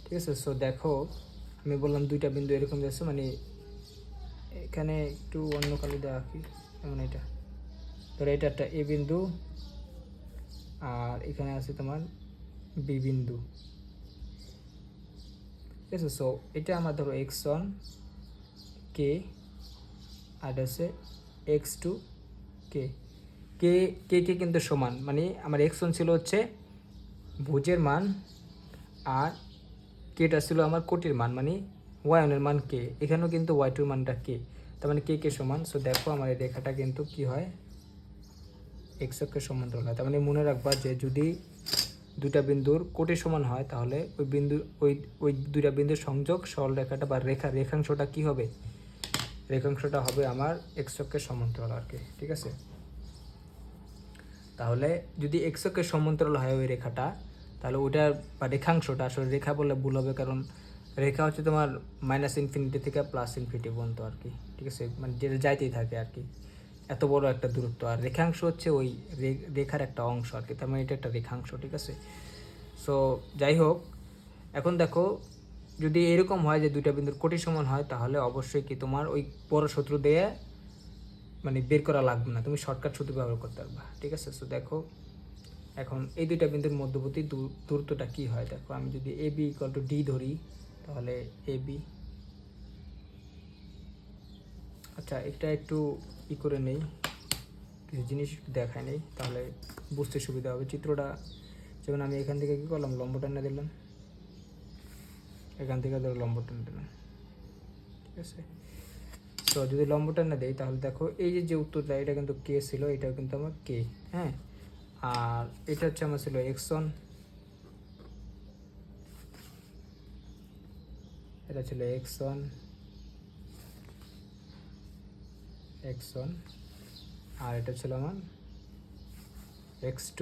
[SPEAKER 1] ঠিক আছে। সো দেখো, আমি বললাম দুইটা বিন্দু এরকম যাচ্ছে, মানে এখানে একটু অন্য কালি দেওয়া কি, যেমন এটা ধরো এটা একটা এ বিন্দু আর এখানে আছে তোমার বি বিন্দু, ঠিক আছে। সো এটা আমার ধরো x1 কে আর হচ্ছে x2 কে কে কে কে কিন্তু সমান, মানে আমার x1 ছিল হচ্ছে ভুজের মান আর কেটা ছিল আমার কোটির মান, মানে y1 এর মান কে, এখানেও কিন্তু y2 এর মানটা কে, তার মানে কে কে সমান। সো দেখো আমার এই রেখাটা কিন্তু কি হয় x অক্ষের সমান্তরাল হয়। তার মানে মনে রাখবা যে যদি দুইটা বিন্দুর কোটি সমান হয় তাহলে ওই দুইটা বিন্দুর সংযোগ সরলরেখাটা বা রেখাংশটা কি হবে, রেখাংশটা হবে আমার x অক্ষের সমান্তরাল আর কি, ঠিক আছে। তাহলে যদি x অক্ষের সমান্তরাল হয় ওই রেখাটা, তাহলে ওইটার বা রেখাংশটা, আসলে রেখা বললে ভুল হবে কারণ রেখা হচ্ছে তোমার -∞ থেকে +∞ পর্যন্ত আর কি, ঠিক আছে, মানে যেটা যাইতেই থাকে আর কি, এত বড় একটা দূরত্ব। আর রেখাংশ হচ্ছে ওই রেখার একটা অংশ আর কি, তার মানে এটা একটা রেখাংশ, ঠিক আছে। সো যাই হোক, এখন দেখো যদি এরকম হয় যে দুইটা বিন্দুর কোটি সমান হয় তাহলে অবশ্যই কি তোমার ওই বড় সূত্র দিয়ে মানে বের করা লাগবে না, তুমি শর্টকাট সূত্র ব্যবহার করতে পারবা, ঠিক আছে। সো দেখো এখন এই দুইটা বিন্দুর মধ্যবর্তী দূরত্বটা কি হয়, দেখো আমি যদি AB = D ধরি তাহলে AB, আচ্ছা এটা একটু করে নেই, কিছু জিনিস একটু দেখায় নেই তাহলে বুঝতে সুবিধা হবে চিত্রটা। যেমন আমি এখান থেকে কী করলাম, লম্ব টানা দিলাম, এখান থেকে ধরো লম্ব টানা দিলাম, ঠিক আছে। তো যদি লম্ব টানা দেই তাহলে দেখো এই যে উত্তরটা এটা কিন্তু কে ছিল, এটাও কিন্তু আমার কে, হ্যাঁ। আর এটা হচ্ছে আমার ছিল x1, এটা ছিল x1 আর এটা ছিল আমার x2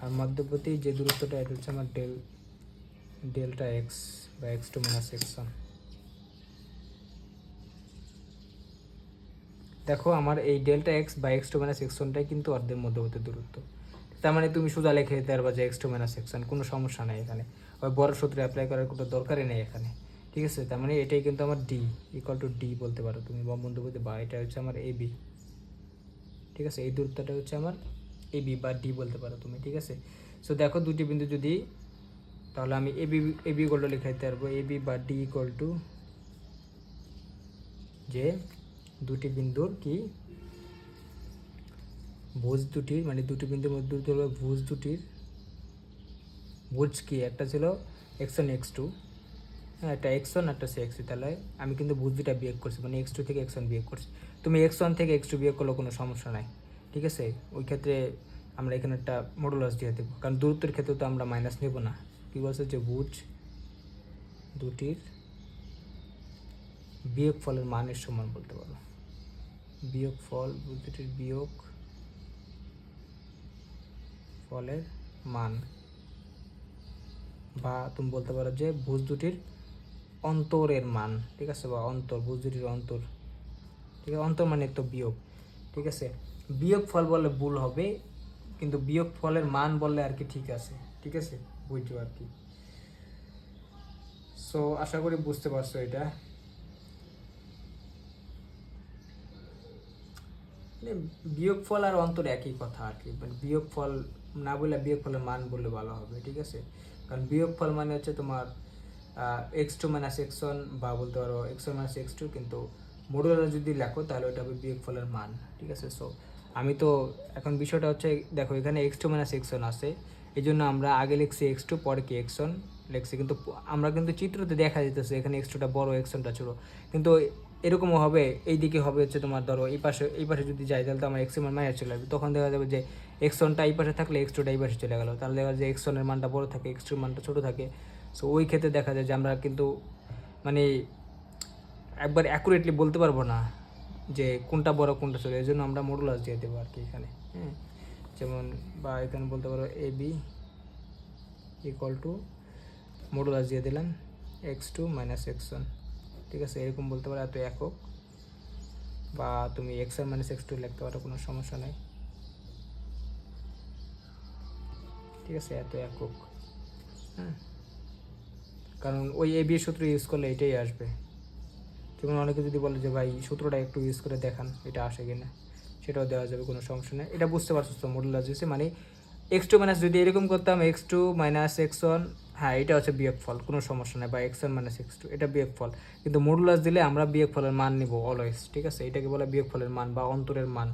[SPEAKER 1] আর মধ্যবর্তী যে দূরত্বটা এটা হচ্ছে আমার ডেল্টা x বা x2 - x1। দেখো আমার এই ডেল্টা x বা x2 - x1টাই কিন্তু অর্ধের মধ্যবর্তী দূরত্ব। তার মানে তুমি সোজা লিখে দিতে পারবা যে x2 - x1, কোনো সমস্যা নেই এখানে, ওই বড় সূত্র অ্যাপ্লাই করার কোনো দরকারই নেই এখানে, ঠিক আছে। তার মানে এটাই কিন্তু আমার D = D বলতে পারো তুমি, বা মধ্যবর্তী, বা এটা হচ্ছে আমার AB, ঠিক আছে। এই দূরত্বটা হচ্ছে আমার AB বা D বলতে পারো তুমি, ঠিক আছে। সো দেখো দুটি বিন্দু যদি, তাহলে আমি AB = লিখে দিতে পারবো AB বা D = যে দুটি বিন্দুর কি ভুজ দুটির, মানে দুটি বিন্দুর মধ্যে ভুজ দুটির ভুজ কি, একটা ছিল x1 x2, হ্যাঁ একটা x1 একটা x2, তাহলে আমি কিন্তু ভুজ দুটা বিয়োগ করছি, মানে x2 থেকে x1 বিয়োগ করছি। তুমি x1 থেকে x2 বিয়োগ করলেও কোনো সমস্যা নাই, ঠিক আছে। ওই ক্ষেত্রে আমরা এখানে একটা মডুলাস দিয়ে দেবো, কারণ দূরত্বের ক্ষেত্রে তো আমরা মাইনাস নেব না, কী বলছে যে ভুজ দুটির বিয়োগফলের মানের সমান বলতে পারো, বিয়োগফল ভুজ দুটির বিয়োগ ফলের মান, বা তুমি বলতে পারো যে ভুজ দুটির অন্তরের মান, ঠিক আছে, বা অন্তর, ভুজ দুটির অন্তর, ঠিক আছে, অন্তর মানে তো বিয়োগ, ঠিক আছে। বিয়োগ ফল বললে ভুল হবে, কিন্তু বিয়োগ ফলের মান বললে আর কি ঠিক আছে, ঠিক আছে, বুঝছো আর কি। সো আশা করি বুঝতে পারছো এটা। বিয়োগ ফল আর অন্তর একই কথা আর কি, মানে বিয়োগ ফল না বললে বিয়োগ ফলের মান বললে ভালো হবে, ঠিক আছে। কারণ বিয়োগ ফল মানে হচ্ছে তোমার x2 মাইনাস x1, বা বলতে পারো x1 মাইনাস x2, কিন্তু মডুলার যদি লেখো তাহলে ওটা হবে বিয়োগ ফলের মান, ঠিক আছে। সো আমি তো এখন বিষয়টা হচ্ছে দেখো এখানে x2 মাইনাস x1 আছে, এই জন্য আমরা আগে লিখছি x2, পরে কি x1 লিখছি, কিন্তু আমরা কিন্তু চিত্রতে দেখা যেতেছে এখানে x2টা বড় x1টা ছোটো, কিন্তু এরকমও হবে, এই দিকে হবে হচ্ছে তোমার ধরো এই পাশে যদি যাই তাহলে তো আমার x1 মাইনাস চলে আসবে, তখন দেখা যাবে যে x1টা এই পাশে থাকলে x2টা এই পাশে চলে গেলো, তাহলে দেখা যায় x1 এর মানটা বড় থাকে, x2 এর মানটা ছোটো থাকে। সো ওই ক্ষেত্রে দেখা যায় যে আমরা কিন্তু মানে একবার অ্যাকুরেটলি বলতে পারবো না যে কোনটা বড় কোনটা ছোটো, এই জন্য আমরা মডুলাস দিয়ে দেবো আর কি এখানে, হ্যাঁ। যেমন বা এখানে বলতে পারো AB ইকুয়াল টু মডুলাস দিয়ে দিলাম x2 মাইনাস x1, ঠিক আছে, এরকম বলতে পারো এত একক, বা তুমি x1 মাইনাস x2 লিখতে পারো, কোনো সমস্যা নেই, ঠিক আছে, এত একক, হ্যাঁ। কারণ ওই AB সূত্র ইউজ করলে এটাই আসবে। যেমন অনেকে যদি বলে যে ভাই সূত্রটা একটু ইউজ করে দেখান এটা আসে কিনা, সেটাও দেওয়া যাবে, কোনো সমস্যা নেই। এটা বুঝতে পারছো তো মডুলাস দিয়েছে মানে x2 মাইনাস, যদি এরকম করতাম x2 মাইনাস x1, হ্যাঁ এটা হচ্ছে বিয়োগফল, কোনো সমস্যা নেই, বা x1 মাইনাস x2 এটা বিয়োগফল, কিন্তু মডুলাস দিলে আমরা বিয়োগফলের মান নিব অলওয়েজ, ঠিক আছে, এটাকে বলে বিয়োগফলের মান বা অন্তরের মান,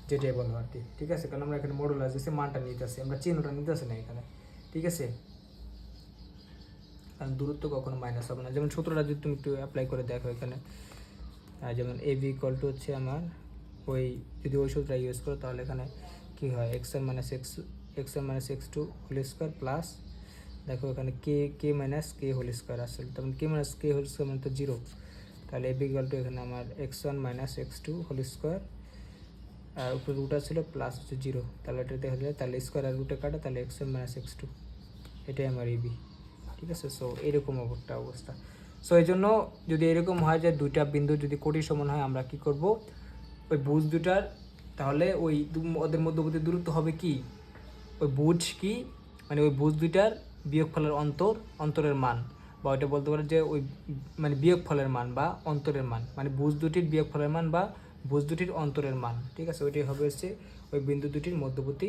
[SPEAKER 1] যেটাই বলো আর কি, ঠিক আছে। কারণ আমরা এখানে মডুলাস দিয়েছি, মানটা নিতেছি, আমরা চিহ্নটা নিতেছি না এখানে, ঠিক আছে। কারণ দূরত্ব কখনো মাইনাস হবে না। যেমন সূত্রটা যদি তুমি একটু অ্যাপ্লাই করে দেখো এখানে, যেমন AB ইকুয়াল টু হচ্ছে আমার ওই, যদি ওই সূত্রটা ইউজ করো তাহলে এখানে কী হয়, x1 minus x2 whole square plus, দেখো এখানে কে মাইনাস কে হোল স্কোয়ার আসছে, তখন কে মাইনাস কে হোল স্কোয়ার মানে তো 0, তাহলে AB ইকুয়াল টু এখানে আমার x1 minus x2 whole square, আর উপরে রুটা ছিল প্লাস হচ্ছে 0, তাহলে এটা দেখা যায়, তাহলে স্কোয়ার আর রুটে কাটা, তাহলে x1 মাইনাস x2, এটাই আমার AB, ঠিক আছে। সো এরকম একটা অবস্থা। সো এই জন্য যদি এরকম হয় যে দুইটা বিন্দু যদি কোটি সমান হয়, আমরা কি করব, ওই ভুজ দুটার, তাহলে ওই ওদের মধ্যবর্তী দূরত্ব হবে কি, ওই ভুজ কি মানে ওই ভুজ দুইটার বিয়োগফলের অন্তরের মান, বা ওইটা বলতে পারো যে ওই মানে বিয়োগফলের মান বা অন্তরের মান, মানে ভুজ দুটির বিয়োগফলের মান বা ভুজ দুটির অন্তরের মান, ঠিক আছে, ওইটাই হবে হচ্ছে ওই বিন্দু দুটির মধ্যবর্তী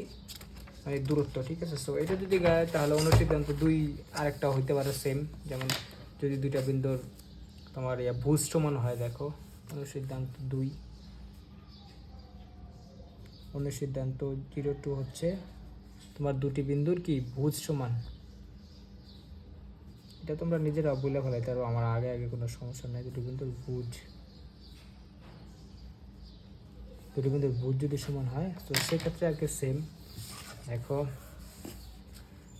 [SPEAKER 1] মানে দূরত্ব, ঠিক আছে। সো এটা যদি গায় তাহলে অনুসিদ্ধান্ত 2 আরেকটা হইতে পারে সেম, যেমন যদি দুইটা বিন্দুর তোমার ভুজ সমান হয়, দেখো অনুসিদ্ধান্ত 2, অনুসিদ্ধান্ত 02 হচ্ছে তোমার দুটি বিন্দুর কি ভুজ সমান, এটা তোমরা নিজেরা বলে ফেলাইতে পারো, আমার আগে কোনো সমস্যা নেই। দুটি বিন্দুর ভুজ যদি সমান হয়, তো সেক্ষেত্রে আর কি সেম, দেখো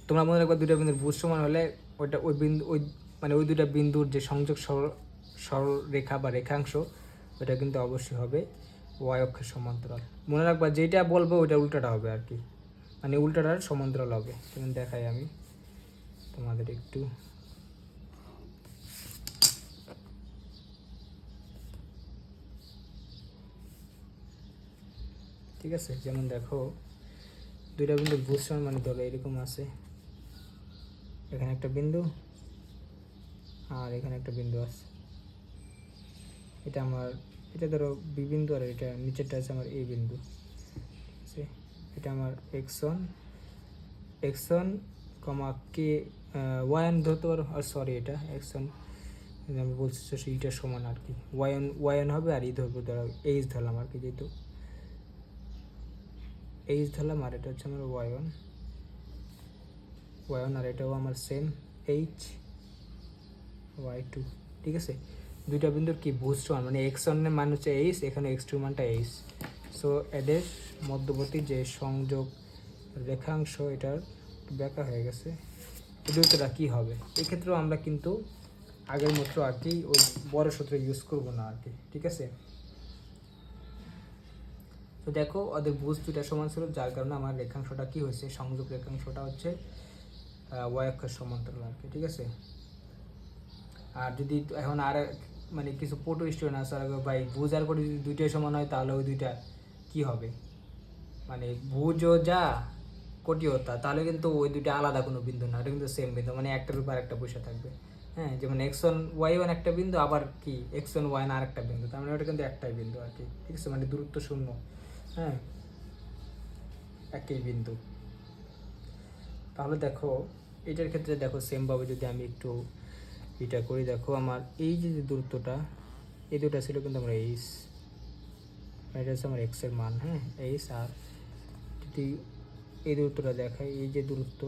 [SPEAKER 1] তোমরা মনে রাখবা দুইটা বিন্দুর ভুজ সমান হলে ওইটা ওই বিন্দু ওই মানে ওই দুইটা বিন্দুর যে সংযোগ সরলরেখা বা রেখাংশ, ওইটা কিন্তু অবশ্যই হবে y অক্ষের সমান্তরাল। মনে রাখবা যেটা বলবো ওইটা উল্টাটা হবে আর কি, মানে উল্টাটার সমান্তরাল হবে। যেমন দেখাই আমি তোমাদের একটু, ঠিক আছে। যেমন দেখো দুইটা বিন্দু ভুজ সমান মানে ধরো এরকম আছে, এখানে একটা বিন্দু আর এখানে একটা বিন্দু আছে, এটা আমার, এটা ধরো বি বিন্দু, আর এটা নিচেরটা আছে আমার এ বিন্দু, ঠিক আছে। এটা আমার x1 কমা কে y1 ধরতে পারো, আর সরি এটা x1 আমি বলছি এইটার সমান আর কি, y1 হবে, আর ধরবো ধরো এইচ ধরলাম আর কি, যেহেতু এইচ ধরলাম, আর এটা হচ্ছে আমার y1, আর এটাও আমার সেম y2, ঠিক আছে। দুইটা বিন্দুর কি ভুজ সমান, মানে x1 এর মান হচ্ছে এইচ, এখানে x2 মানটা এইচ। সো এদের মধ্যবর্তী যে সংযোগ রেখাংশ, এটার ব্যাখ্যা হয়ে গেছে, এই দূরত্বটা কী হবে। এক্ষেত্রেও আমরা কিন্তু আগের মতো আর কি ওই বড় সূত্র ইউজ করব না আর কি, ঠিক আছে। তো দেখো ওদের ভুজ দুইটা সমান ছিল, যার কারণে আমার রেখাংশটা কি হয়েছে, সংযোগ রেখাংশটা হচ্ছে ওয়াই অক্ষের সমান্তরাল আর কি, ঠিক আছে। আর যদি এখন আর মানে কিছু পটু স্টুডেন্ট আছে আর ভাই ভুজ আর কোটি যদি দুইটাই সমান হয় তাহলে ওই দুইটা কি হবে, মানে ভুজও যা কোটিও তা, তাহলে কিন্তু ওই দুইটা আলাদা কোনো বিন্দু না, ওটা কিন্তু সেম বিন্দু, মানে একটার উপর একটা বসে থাকবে। হ্যাঁ, যেমন x1 y1 একটা বিন্দু, আবার কি x1 y1 আর একটা বিন্দু, তার মানে ওটা কিন্তু একটাই বিন্দু আর কি, ঠিক আছে, মানে দূরত্ব শূন্য। হ্যাঁ, একই বিন্দু। তাহলে দেখো এটার ক্ষেত্রে দেখো সেমভাবে যদি আমি একটু এটা করি, দেখো আমার এই যে দূরত্বটা, এই দুটা ছিল কিন্তু আমরা এইচ, এটা হচ্ছে আমার এক্সের মান। হ্যাঁ, এইচ। আর যদি এই দূরত্বটা দেখাই, এই যে দূরত্ব,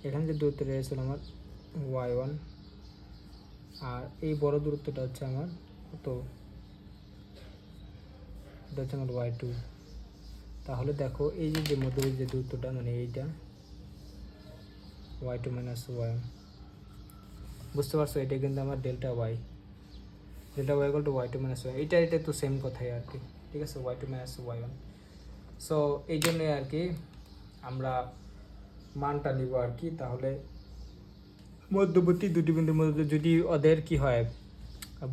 [SPEAKER 1] এখানে যে দূরত্বটা ছিল আমার y1, আর এই বড় দূরত্বটা হচ্ছে আমার কত, এটা হচ্ছে আমার y2। তাহলে দেখো এই যে মধ্যবর্তী যে দূরত্বটা, মানে এইটা y2 মাইনাস y1, বুঝতে পারছো, এটা কিন্তু আমার delta y equal to y2 minus y, এটা তো সেম কথাই আর কি, ঠিক আছে, y2 মাইনাস y1। সো এই জন্যই আর কি আমরা মানটা নিব আর কি। তাহলে মধ্যবর্তী দুটি বিন্দুর মধ্যে যদি ওদের কি হয়,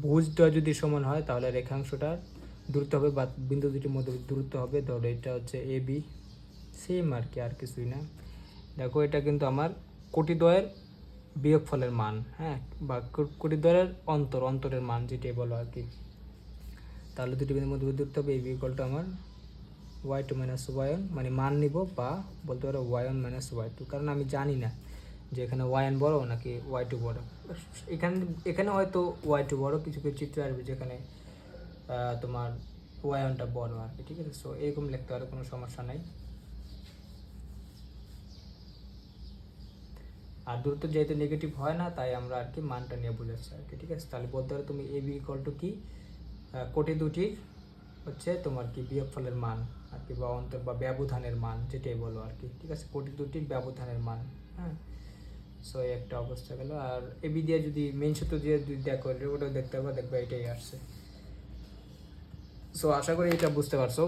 [SPEAKER 1] ভুজটা যদি সমান হয়, তাহলে রেখাংশটার দূরত্ব হবে বা বিন্দু দুটির মধ্যে দূরত্ব হবে, ধরো এটা হচ্ছে এ বি, সেম আর কি, আর কিছুই না। দেখো এটা কিন্তু আমার কোটিদ্বয়ের বিয়োগফলের মান, হ্যাঁ, বা কোটিদ্বয়ের অন্তরের মান যেটাই বলো আর কি। তাহলে দুটি বিন্দুর মধ্যে দূরত্ব হবে এ বি ইকুয়াল টু আমার y2 মাইনাস y1, মানে মান নিব, বা বলতে পারো y1 মাইনাস y2, কারণ আমি জানি না যে এখানে y1 বড় নাকি y2 বড়। এখানে হয়তো y2 বড়, কিছু কিছু চিত্র আসবে যেখানে তোমার y1টা বড় আর কি, ঠিক আছে। সো এরকম লিখতে পারো, কোনো সমস্যা নাই। আর দূরত্ব যেহেতু নেগেটিভ হয় না, তাই আমরা আর কি মানটা নিয়ে বুঝাচ্ছি আর কি, ঠিক আছে। তাহলে বলতে পারো তুমি এ বি ইকুয়াল টু কি, কোটি দুটির হচ্ছে তোমার কি বিয়োগফলের মান আর কি, বা অন্তর বা ব্যবধানের মান যেটাই বলো আর কি, ঠিক আছে, কোটি দুটির ব্যবধানের মান। হ্যাঁ, সো এই একটা অবস্থা গেল। আর এবি দিয়ে যদি মেন সূত্র দিয়ে যদি দেখো, ওটাও দেখতে পারবো, দেখবে এটাই আসছে। সো আশা করি এটা বুঝতে পারছো।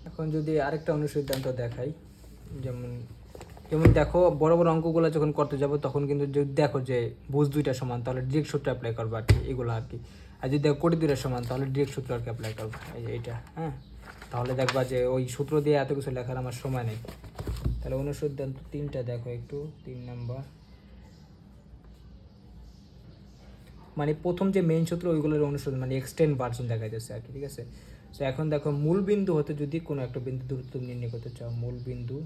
[SPEAKER 1] এখন যদি আরেকটা অনুসিদ্ধান্ত দেখাই, যেমন যেমন দেখো বড় বড় অঙ্কগুলো যখন করতে যাবো, তখন কিন্তু যদি দেখো যে ভুজ দুইটা সমান, তাহলে ডিরেক্ট সূত্র অ্যাপ্লাই করবো আর কি, এগুলো আর কি। আর যদি দেখো কোটি দুইটা সমান, তাহলে ডিরেক্ট সূত্র আর কি অ্যাপ্লাই করবো, এই যে এইটা। হ্যাঁ, তাহলে দেখবা যে ওই সূত্র দিয়ে এত কিছু লেখার আমার সময় নেই। তাহলে অনুসিদ্ধান্ত 3টা দেখো একটু, 3 নম্বর, মানে প্রথম যে মেইন সূত্র ওইগুলোর অনুসন্ধান, মানে এক্সটেন্ড ভার্সন দেখা যাচ্ছে আর কি, ঠিক আছে। তো এখন দেখো মূল বিন্দু হতে যদি কোনো একটা বিন্দু দূরত্ব নির্ণয় করতে চাও, মূল বিন্দু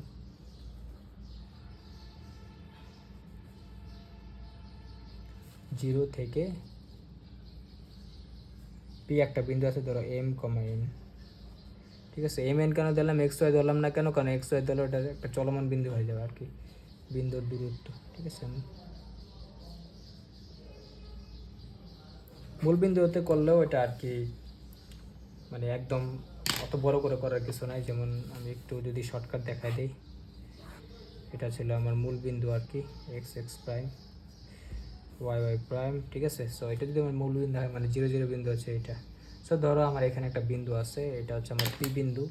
[SPEAKER 1] জিরো থেকে পি একটা বিন্দু আছে, ধরো এম কমা এন, ঠিক আছে। এম এন কেন দিলাম, এক্স ওয়াই ধরলাম না কেন, কারণ এক্স ওয়াই ধরলে ওটা একটা চলমান বিন্দু হয়ে যাবে আর কি, বিন্দুর দূরত্ব, ঠিক আছে। মূল বিন্দু হতে করলেও এটা আর কি মানে একদম অত বড় করে করার কিছু নাই। যেমন আমি একটু যদি শর্টকাট দেখাই দিই, এটা ছিল আমার মূল বিন্দু আর কি, x x prime y y prime, ঠিক আছে। সো এটা যদি আমার মূল বিন্দু হয়, মানে জিরো জিরো বিন্দু আছে এটা। সো ধরো আমার এখানে একটা বিন্দু আছে, এটা হচ্ছে আমার পি বিন্দু,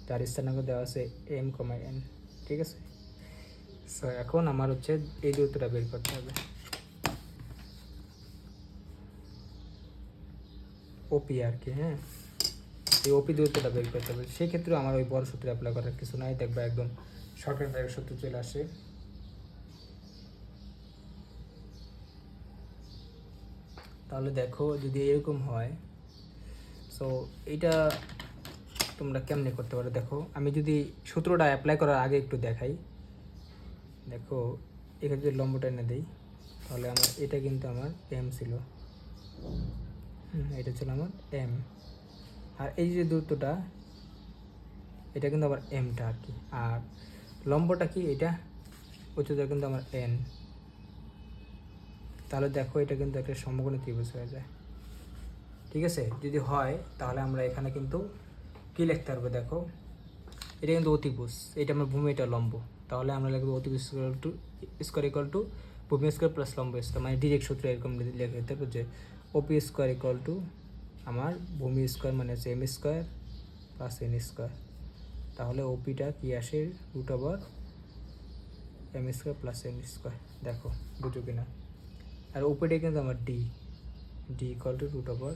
[SPEAKER 1] তার স্থানাঙ্ক দেওয়া আছে এম কমা এন, ঠিক আছে। সো এখন আমার হচ্ছে এই দূরত্বটা বের করতে হবে, ওপি আর কি। হ্যাঁ, এই ওপি দূরত্বটা বের করতে হবে। সেক্ষেত্রে আমার ওই বড় সূত্র অ্যাপ্লাই করার কিছু নাই, দেখবা একদম শর্টকাট একটা সূত্র চলে আসে। তাহলে দেখো যদি এরকম হয়, সো এইটা তোমরা কেমনে করতে পারো, দেখো আমি যদি সূত্রটা অ্যাপ্লাই করার আগে একটু দেখাই। দেখো এখানে যদি লম্বটা এনে দিই, তাহলে আমার এটা কিন্তু আমার এম ছিল, এটা ছিল আমার এম। আর এই যে দূরত্বটা, এটা কিন্তু আবার এমটা আর কি। আর লম্বটা কি, এটা উচ্চতা কিন্তু আমার এন। তাহলে দেখো এটা কিন্তু একটা সমকোণী ত্রিভুজ হয়ে যায়, ঠিক আছে। যদি হয় তাহলে আমরা এখানে কিন্তু কি লিখতে পারবো, দেখো এটা কিন্তু অতিভুজ, এটা আমার ভূমি, এটা লম্ব, তাহলে আমরা লিখবো অতিভুজ স্কোয়ার ইকুয়াল টু ভূমি স্কোয়ার প্লাস লম্ব স্কোয়ার, মানে ডিরেক্ট সূত্র এরকম লিখে দিতে হবে যে ওপি স্কোয়ার ইকুয়াল টু আমার ভূমি স্কোয়ার মানে হচ্ছে m square plus N square, তাহলে ওপিটা কী আসে root over m square plus N square. দেখো বুঝো কিনা। আর ওপিটা কিন্তু আমার d equal to root over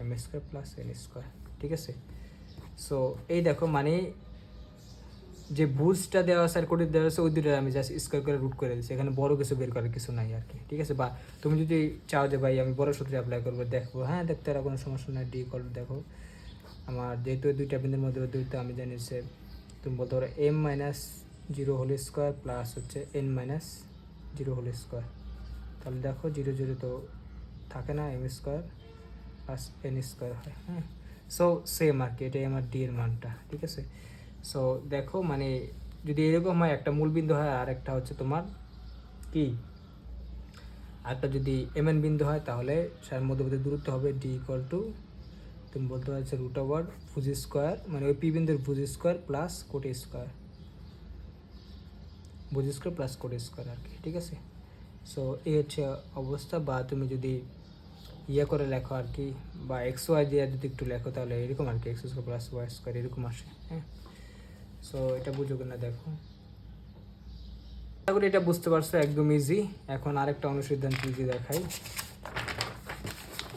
[SPEAKER 1] m square plus N square, ঠিক আছে। সো এই দেখো মানে যে ভুজটা দেওয়া আছে আর কোটি দেওয়া আছে ওই দুটো আমি জাস্ট স্কোয়ার করে রুট করে দিচ্ছি, এখানে বড় কিছু বের করার কিছু নাই আর কি, ঠিক আছে। বা তুমি যদি চাও যে ভাই আমি বড় সূত্রে অ্যাপ্লাই করবো, দেখবো, হ্যাঁ দেখতে আর কোনো সমস্যা নাই। ডি ইকুয়াল টু দেখো আমার যেহেতু দুইটা বিন্দুর মধ্যে দুইটা আমি জানি যে তুমি বলতে পারো M minus zero whole square plus হচ্ছে N minus zero whole square, তাহলে দেখো জিরো জিরো তো থাকে না, M square plus N square হয়, হ্যাঁ। সো সেম আর কি, এটাই আমার ডি এর মানটা, ঠিক আছে। সো দেখো মানে যদি এরকম হয় একটা মূলবিন্দু হয় আর একটা হচ্ছে তোমার কি আরেকটা যদি এম এন বিন্দু হয়, তাহলে তার মধ্যবর্তী দূরত্ব হবে ডি ইকুয়াল টু তুমি বলতে পারছো রুট ওভার ভুজ স্কোয়ার, মানে ওই পি বিন্দুর ভুজ স্কোয়ার প্লাস কোটি স্কোয়ার, ভুজ স্কোয়ার প্লাস কোটি স্কোয়ার আর কি, ঠিক আছে। সো এই হচ্ছে অবস্থা। বা তুমি যদি ইয়ে করে লেখো আর কি, বা এক্স ওয়াই দিয়ে যদি একটু লেখো তাহলে এরকম আর কি, x square plus y square এরকম আসে, হ্যাঁ। সো এটা বুঝো কিনা দেখো, আশা করি এটা বুঝতে পারছো, একদম ইজি। এখন আরেকটা অনুসিদ্ধান্ত ইজি দেখাই,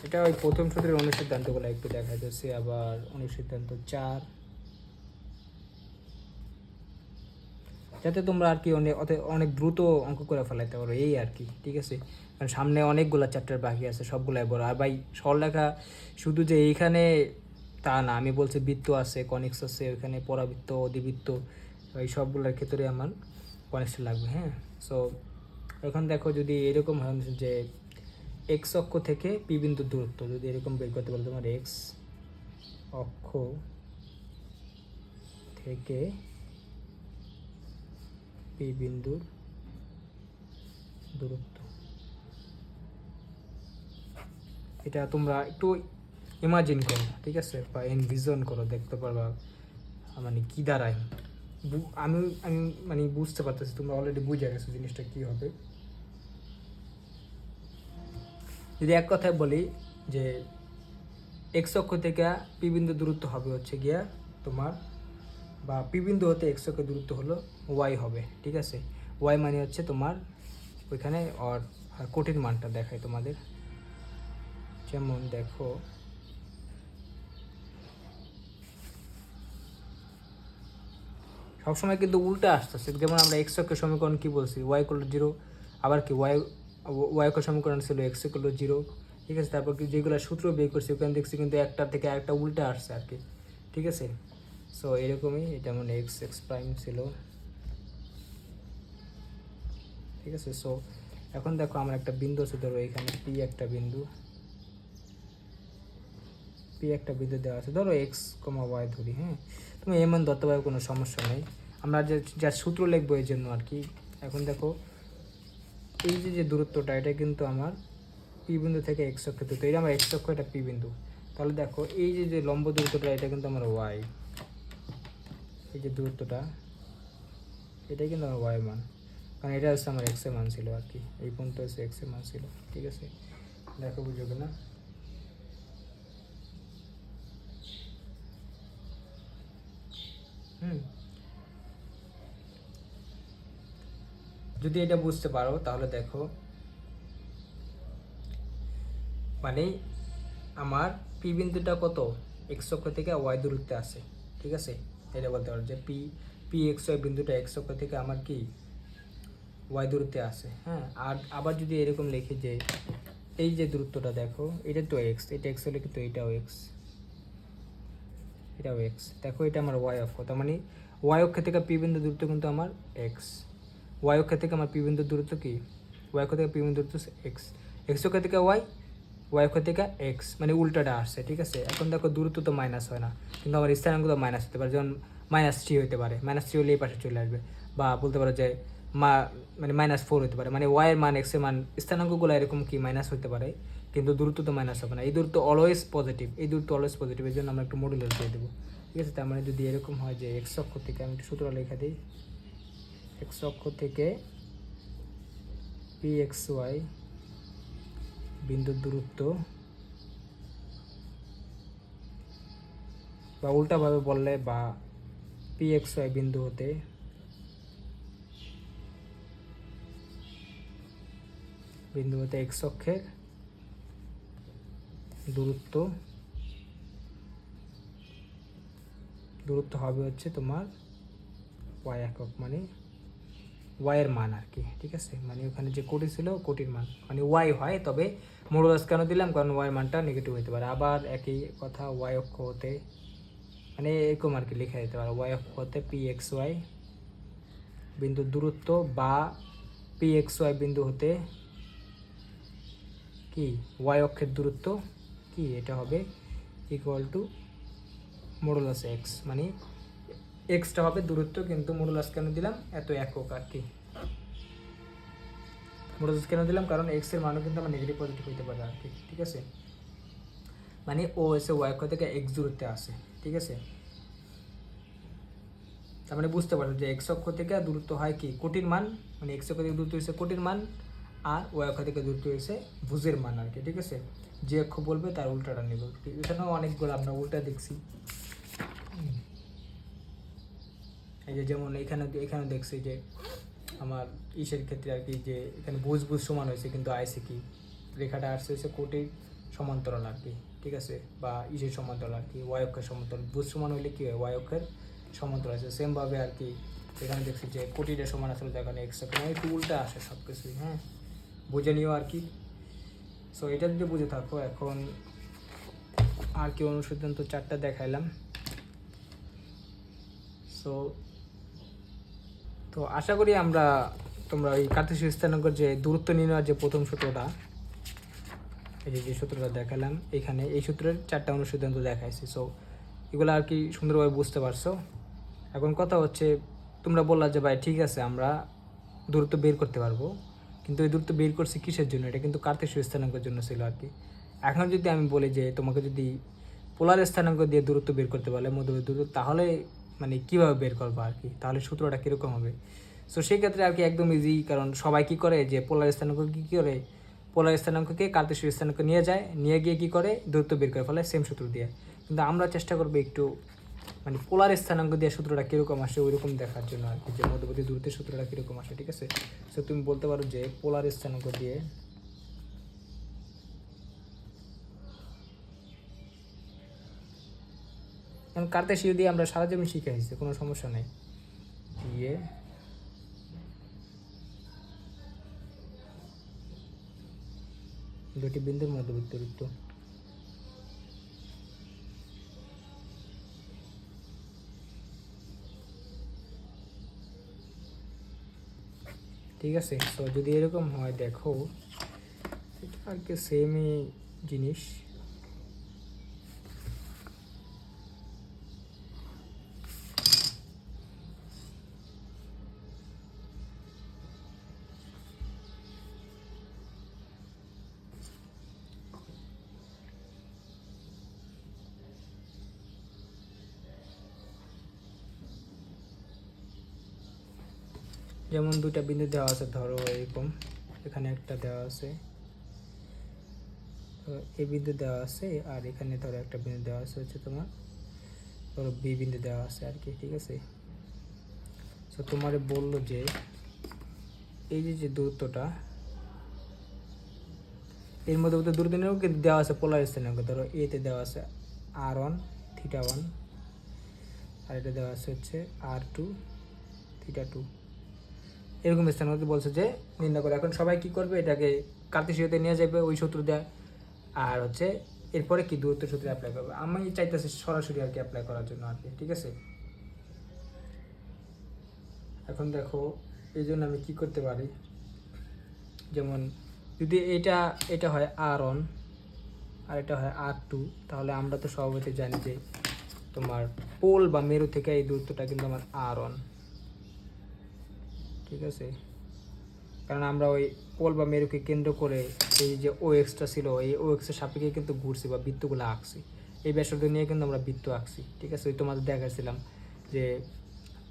[SPEAKER 1] এটা ওই প্রথম সূত্রের অনুসিদ্ধান্তগুলো একটু দেখা যাচ্ছে। আবার অনুসিদ্ধান্ত 4, যাতে তোমরা আর কি অনেক দ্রুত অঙ্ক করে ফেলাইতে পারো এই আর কি, ঠিক আছে। কারণ সামনে অনেকগুলো চ্যাপ্টার বাকি আছে, সবগুলাই বড়। আর ভাই সরলরেখা শুধু যে এইখানে তা না, আমি বলছি বৃত্ত আছে, কনিক্স আছে, ওইখানে পরাবৃত্ত, অধিবৃত্ত, এই সবগুলোর ক্ষেত্রে আমার কনিক্স লাগবে, হ্যাঁ। সো এখন দেখো যদি এরকম হয় যে এক্স অক্ষ থেকে পি বিন্দুর দূরত্ব যদি এরকম বের করতে পারো, তোমার এক্স অক্ষ থেকে পি বিন্দুর দূরত্ব, এটা তোমরা একটু ইমাজিন করো, ঠিক আছে, বা এনভিজন করো, দেখতে পারবা মানে কী দাঁড়ায়। আমি আমি মানে বুঝতে পারতেছি, তোমরা অলরেডি বুঝে গেছো জিনিসটা কী হবে। যদি এক কথায় বলি যে এক্স অক্ষ থেকে পি বিন্দু দূরত্ব হবে হচ্ছে গিয়া তোমার, বা পি বিন্দু হতে এক্স অক্ষের দূরত্ব হলো ওয়াই হবে, ঠিক আছে। ওয়াই মানে হচ্ছে তোমার ওইখানে কোটির মানটা দেখায় তোমাদের, যেমন দেখো সবসময় কিন্তু উল্টা আসতেছে। যেমন আমরা এক্স অক্ষের সমীকরণ কী বলছি, ওয়াই ইকুয়াল টু 0, আবার কি ওয়াই অক্ষের সমীকরণ ছিল এক্স ইকুয়াল টু 0, ঠিক আছে। তারপর কি যেগুলো সূত্র বের করছি ওখানে দেখছি কিন্তু একটা থেকে একটা উল্টা আসছে আর কি, ঠিক আছে। সো এরকমই, যেমন এক্স প্রাইম ছিল, ঠিক আছে। সো এখন দেখো আমার একটা বিন্দু আছে, ধরো এখানে পি একটা বিন্দু দেওয়া আছে, ধরো এক্স কমা ওয়াই ধরি, হ্যাঁ। তুমি এমন ধরতে পারো, কোনো সমস্যা নেই। আমরা যা সূত্র লিখবো এই জন্য আর কি। এখন দেখো এই যে দূরত্বটা, এটা কিন্তু আমার পি বিন্দু থেকে এক্স অক্ষ দূরত্ব, এটা আমার এক্স অক্ষ, এটা পি বিন্দু। তাহলে দেখো এই যে লম্ব দূরত্বটা, এটা কিন্তু আমার ওয়াই, এই যে দূরত্বটা এটাই কিন্তু আমার ওয়াই মান, কারণ এটা হচ্ছে আমার এক্স এর মান ছিল আর কি, এই পর্যন্ত হচ্ছে এক্স এর মান ছিল, ঠিক আছে। দেখো বুঝো কিনা। যদি এটা বুঝতে পারো তাহলে দেখো মানে আমার পি বিন্দুটা কত এক্স অক্ষ থেকে ওয়াই দূরত্বে আছে, ঠিক আছে। এটা বলতে পারো যে পি এক্স ওয়াই বিন্দুটা এক্স অক্ষ থেকে আমার কি ওয়াই দূরত্বে আছে, হ্যাঁ। আর আবার যদি এরকম লিখি যে এই যে দূরত্বটা দেখো, এটা তো এক্স, এটা এক্স হলে কিন্তু এটাও এক্স, দেখো এটা আমার ওয়াই অক্ষ, তার মানে ওয়াই অক্ষ থেকে পি বিন্দু দূরত্ব কিন্তু আমার এক্স, ওয়াই অক্ষ থেকে আমার পি বিন্দুর দূরত্ব কি, ওয়াই অক্ষ থেকে পি বিন্দুর দূরত্ব এক্স, এক্স অক্ষ থেকে ওয়াই অক্ষ থেকে এক্স, মানে উল্টাটা আসছে, ঠিক আছে। এখন দেখো দূরত্ব তো মাইনাস হয় না, কিন্তু আমার স্থানাঙ্ক তো মাইনাস হতে পারে, যেমন -3 হতে পারে, -3 হলে এই পাশে চলে আসবে। বা বলতে পারো যে মানে -4 হতে পারে, মানে ওয়াই এর মান এক্স এর মান স্থানাঙ্কগুলো এরকম কি মাইনাস হতে পারে, কিন্তু দূরত্ব তো মাইনাস হবে না। এই দূরত্ব অলওয়েজ পজিটিভ, এই জন্য আমরা একটু মডুলাস দিয়ে দেবো, ঠিক আছে। তার মানে যদি এরকম হয় যে এক্স অক্ষ থেকে, আমি একটু সূত্র লেখা দিই, এক্স অক্ষ থেকে পি এক্স ওয়াই বিন্দুর দূরত্ব, বা উল্টাভাবে বললে বা পি এক্স ওয়াই বিন্দু হতে এক্স অক্ষের দূরত্ব হবে হচ্ছে তোমার ওয়াই একক, মানে ওয়াইয়ের মান আর কি। ঠিক আছে, মানে ওখানে যে কোটি ছিল কোটির মান মানে ওয়াই হয়, তবে মডুলাস কেন দিলাম, কারণ ওয়াই মানটা নেগেটিভ হতে পারে। আবার একই কথা ওয়াই অক্ষ হতে, মানে এরকম আর কি লেখা যেতে পারে, ওয়াই অক্ষ হতে পি এক্স ওয়াই বিন্দুর দূরত্ব, বা পি এক্স ওয়াই বিন্দু হতে কি ওয়াই অক্ষের দূরত্ব কি, এটা হবে ইকুয়াল টু মডুলাস এক্স, মানে এক্সটা হবে দূরত্ব, কিন্তু মডুলাস কেন দিলাম, এত একক আর কি। মডুলাস কেন দিলাম, কারণ এক্স এর মানও কিন্তু আমার নেগেটিভ পজিটিভ হতে পারে আর কি। ঠিক আছে, মানে ও এসে ওয়াই অক্ষ থেকে এক্স দূরত্বে আসে। ঠিক আছে, তার মানে বুঝতে পারছো যে এক্স অক্ষ থেকে দূরত্ব হয় কি কোটির মান, মানে এক্স অক্ষ থেকে দূরত্ব হয়েছে কোটির মান, আর ওয়াই অক্ষ থেকে দূরত্ব হয়েছে ভুজের মান আর কি। ঠিক আছে, যে অক্ষ বলবে তার উল্টাটা নেব। এখানেও অনেকগুলো আমরা উল্টা দেখছি, এই যে যেমন এখানে দেখছি যে আমার ইসের ক্ষেত্রে আর কি, যে এখানে ভুজ সমান হয়েছে, কিন্তু আইসে কি রেখাটা আসছে হচ্ছে কোটির সমান্তরাল আর কি। ঠিক আছে, বা ইসের সমান্তরাল আর কি, ওয়াই অক্ষের সমান্তরাল। ভুজ সমান হইলে কি হয়, ওয়াই অক্ষের সমান্তরাল আছে। সেমভাবে আর কি এখানে দেখছি যে কোটিটা সমান আসলে যেখানে এক্স অক্ষ, মানে একটু উল্টা আসে সব কিছুই। হ্যাঁ, বুঝে নিও আর কি। সো এটা যদি বুঝে থাকো, এখন আর কি অনুসিদ্ধান্ত 4টা দেখাইলাম। সো তো আশা করি তোমরা ওই কার্তেশীয় স্থানাঙ্কের যে দূরত্ব নির্ণয়ের যে প্রথম সূত্রটা, এই যে সূত্রটা দেখালাম এখানে, এই সূত্রের 4টা অনুসিদ্ধান্ত দেখাইছি। সো এগুলো আর কি সুন্দরভাবে বুঝতে পারছো। এখন কথা হচ্ছে, তোমরা বললা যে ভাই ঠিক আছে আমরা দূরত্ব বের করতে পারবো, কিন্তু এই দূরত্ব বের করছি কিসের জন্য, এটা কিন্তু কার্তেশীয় স্থানাঙ্কের জন্য ছিল আর কি। এখন যদি আমি বলি যে তোমাকে যদি পোলার স্থানাঙ্ক দিয়ে দূরত্ব বের করতে পারলে মধ্যবর্তী দূরত্ব, তাহলে মানে কীভাবে বের করবো আর কি, তাহলে সূত্রটা কীরকম হবে। সো সেই ক্ষেত্রে আর কি একদম ইজি, কারণ সবাই কী করে যে পোলার স্থানাঙ্ক কী করে, পোলার স্থানাঙ্ককে কার্তেশীয় স্থানাঙ্ক নিয়ে গিয়ে কী করে দূরত্ব বের করে ফেলে সেম সূত্র দিয়ে। কিন্তু আমরা চেষ্টা করবো একটু মানে পোলার স্থানাঙ্ক দিয়ে সূত্রটা কীরকম আসে ওইরকম দেখার জন্য আর কি, যে মধ্যবর্তী দূরত্বের সূত্রটা কীরকম আসে। ঠিক আছে, সো তুমি বলতে পারো যে পোলার স্থানাঙ্ক দিয়ে কারণ কার্তেশীয় দিয়ে আমরা সারা জীবন শিখে আসছি, কোনো সমস্যা নেই। দিয়ে দুটি বিন্দুর মধ্যবর্তী দূরত্ব, ঠিক আছে। সো যদি এরকম হয়, দেখো এটা আর কি সেমই জিনিস। যেমন দুটা বিন্দু দেওয়া আছে, ধরো এরকম, এখানে একটা দেওয়া আছে, এই বিন্দু দেওয়া আছে, আর এখানে ধরো একটা বিন্দু দেওয়া আছে হচ্ছে তোমার, ধরো বি বিন্দু দেওয়া আছে আর কি। ঠিক আছে, সো তোমারে বললো যে এই যে দূরত্বটা, এর মধ্যে দূরত্ব নিয়েও কিন্তু দেওয়া আছে পোলার স্থানাঙ্ক, ধরো এতে দেওয়া আছে r1 θ1, আর এটা দেওয়া আছে হচ্ছে r2 θ2, এরকম স্থানাঙ্ক বলছে যে নির্ণয় করে। এখন সবাই কি করবে, এটাকে কার্তেশীয়তে নিয়ে যাবে ওই সূত্র দেয়, আর হচ্ছে এরপরে কি দূরত্ব সূত্র অ্যাপ্লাই করবে। আমি চাইতেছি সরাসরি আর কি অ্যাপ্লাই করার জন্য আর কি। ঠিক আছে, এখন দেখো এই জন্য আমি কি করতে পারি, যেমন যদি এটা হয় r1 আর এটা হয় r2, তাহলে আমরা তো স্বভাবতই জানি যে তোমার পোল বা মেরু থেকে এই দূরত্বটা কিন্তু আমার r1। ঠিক আছে, কারণ আমরা ওই পোল বা মেরুকে কেন্দ্র করে এই যে ও এক্সটা ছিল, এই ও এক্সের সাপেক্ষে কিন্তু ঘুরছি বা বৃত্তগুলো আঁকছি। এই ব্যাসার্ধ নিয়ে কিন্তু আমরা বৃত্ত আঁকছি, ঠিক আছে। ওই তোমাদের দেখাচ্ছিলাম যে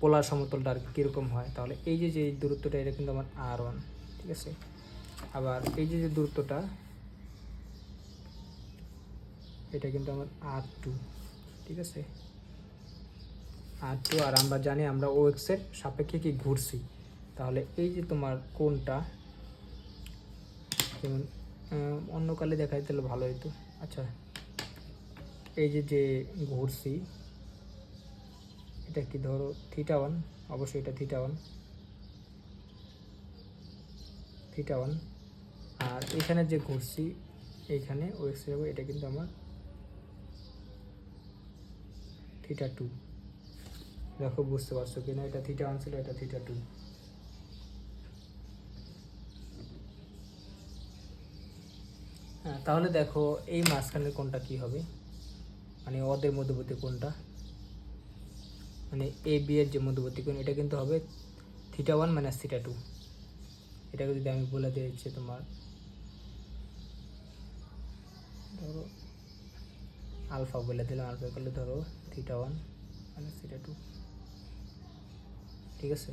[SPEAKER 1] পোলার সমতলটা আর কীরকম হয়। তাহলে এই যে যে দূরত্বটা এটা কিন্তু আমার R1, ঠিক আছে। আবার এই যে যে দূরত্বটা এটা কিন্তু আমার R2, ঠিক আছে, R2। আর আমরা জানি আমরা OX এর সাপেক্ষে কি ঘুরছি, তাহলে এই যে তোমার কোণটা, যেমন অন্য কালে দেখাই তাহলে ভালো হতো। আচ্ছা, এই যে যে ঘুরছি এটা কি ধরো θ1, অবশ্যই এটা θ1, আর এখানে যে ঘুরছি এইখানে OX যাবে, এটা কিন্তু আমার θ2। দেখো বুঝতে পারছো কিনা, এটা θ1 ছিল, এটা θ2। হ্যাঁ, তাহলে দেখো এই মাঝখানের কোণটা কি হবে, মানে ওদের মধ্যবর্তী কোণটা, মানে এ বি এর যে মধ্যবর্তী কোণ, এটা কিন্তু হবে θ1 মাইনাস θ2। এটাকে যদি আমি বলে দিয়েছি তোমার ধরো আলফা বলে দিলাম, আলফা করলে ধরো θ1 মাইনাস θ2, ঠিক আছে।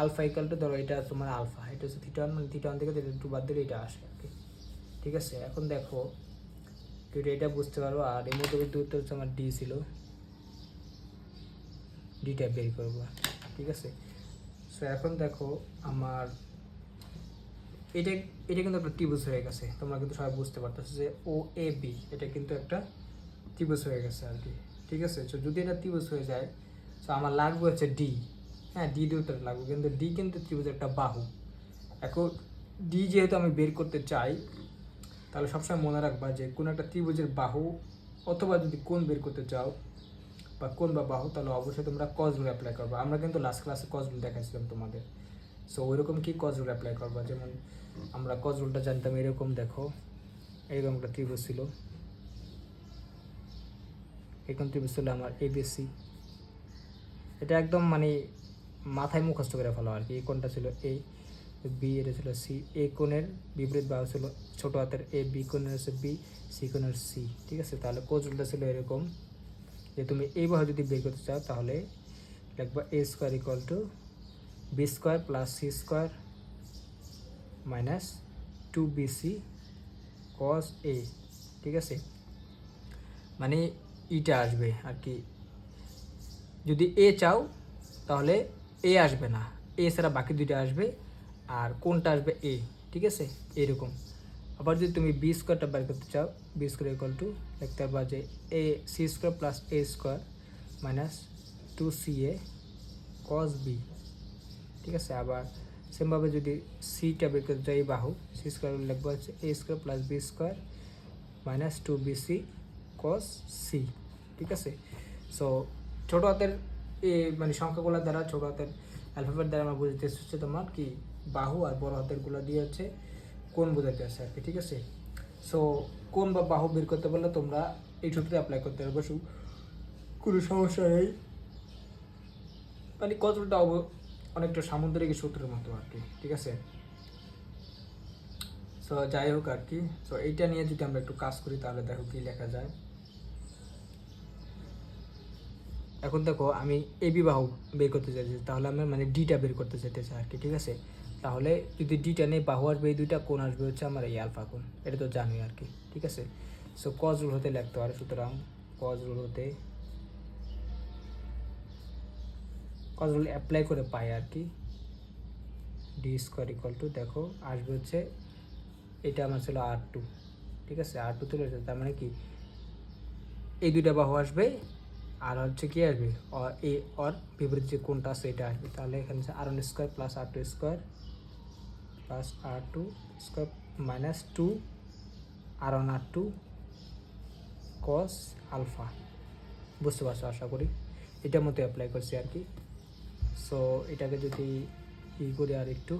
[SPEAKER 1] আলফা ইকাল টু ধরো এটা তোমার আলফা, এটা হচ্ছে θ1, মানে θ1 থেকে θ2 বাদ দিলে এটা আসে আর কি, ঠিক আছে। এখন দেখো যদি এটা বুঝতে পারো, আর এর মধ্যবর্তী দূরত্ব হচ্ছে আমার ডি ছিল, ডিটা বের করবো, ঠিক আছে। সো এখন দেখো আমার এটা এটা কিন্তু একটা ত্রিভুজ হয়ে গেছে, তোমরা কিন্তু সবাই বুঝতে পারতেছো যে ও এ বি এটা কিন্তু একটা ত্রিভুজ হয়ে গেছে আর কি, ঠিক আছে। তো যদি এটা ত্রিভুজ হয়ে যায়, তো আমার লাগবে হচ্ছে ডি, হ্যাঁ ডি দূরত্বটা লাগবে, কিন্তু ডি কিন্তু ত্রিভুজের একটা বাহু। এখন ডি যেহেতু আমি বের করতে চাই, তাহলে সবসময় মনে রাখবা যে কোনো একটা ত্রিভুজের বাহু অথবা যদি কোণ বের করতে চাও বা কোণ বা বাহু, তাহলে অবশ্যই তোমরা কজ রুল অ্যাপ্লাই করবে। আমরা কিন্তু লাস্ট ক্লাসে কজ রুল দেখাচ্ছিলাম তোমাদের। সো ওইরকম কি কজ রুল অ্যাপ্লাই করবা, যেমন আমরা কজ রুলটা জানতাম এরকম, দেখো এরকম একটা ত্রিভুজ ছিল, এরকম ত্রিভুজ ছিল আমার এবিসি। এটা একদম মানে মাথায় মুখস্থ করে ফেলো আর কি। এই কোণটা ছিল এ, বি এটা ছিল সি, এ কোণের বিপরীত বাহু ছিল ছোট হাতের এ, বি কোণের হচ্ছে বি, সি কোণের সি, ঠিক আছে। তাহলে কোজ রুলটা ছিল এরকম যে তুমি এই বাহু যদি বের করতে চাও, তাহলে লিখবা A square equal to B square plus C square minus 2bc cos A, ঠিক আছে। মানে ইটা আসবে আর কি, যদি এ চাও তাহলে এ আসবে না, এ ছাড়া বাকি দুইটা আসবে, আর কোনটা আসবে এ, ঠিক আছে, এরকম। আবার যদি তুমি বি স্কোয়ারটা বের করতে চাও, বি স্কোয়ার ইকুয়াল টু লিখতে পারবা যে a c square plus a square minus 2ca cos b, ঠিক আছে। আবার সেমভাবে যদি সিটা বের করতে চাই, বাহু সি স্কোয়ার লিখবা হচ্ছে A square plus B square minus 2bc cos C, ঠিক আছে। সো ছোটো হাতের এ মানে সংখ্যাগুলোর দ্বারা, ছোটো হাতের অ্যালফাবেট দ্বারা আমরা বুঝতে হচ্ছে তোমার কি বাহু, আর বড় হাতেরগুলো দিয়ে হচ্ছে কোণ বোঝাতে আসে আর কি, ঠিক আছে। সো কোণ বা বাহু বের করতে পারলে তোমরা এই সূত্রে অ্যাপ্লাই করতে পারবে, কোনো সমস্যা নেই। মানে কতটা অনেকটা সামুদ্রিক সূত্রের মতো আর কি, ঠিক আছে। সো যাই হোক আর কি, সো এইটা নিয়ে যদি আমরা একটু কাজ করি, তাহলে দেখো কি লেখা যায়। এখন দেখো আমি এবি বাহু বের করতে চাইছি, তাহলে আমি মানে ডিটা বের করতে চাইতেছি আর কি, ঠিক আছে। তাহলে যদি ডিটা নেই, বাহু আসবে এই দুইটা, কোণ আসবে হচ্ছে আমার এই আলফা কোণ, এটা তো জানোই আর কি, ঠিক আছে। সো কজ রুল হতে লিখতে পারে, সুতরাং কজ রুল হতে কজ রুল অ্যাপ্লাই করে পাই আর কি, ডি স্কোয়ার ইকুয়াল টু দেখো আসবে হচ্ছে এটা আমার ছিল R2, ঠিক আছে, R2 তুলে, তার মানে কি এই দুইটা বাহু আসবে, আর হচ্ছে কি আসবে এ অর বিপরীত যে কোনটা আছে এটা আসবে। তাহলে এখানে R1 square plus R2 square plus R2 square minus 2 R1 R2 cos alpha, বুঝতে পারছো আশা করি, এটার মতো অ্যাপ্লাই করছি আর কি। সো এটাকে যদি ই করি আর একটু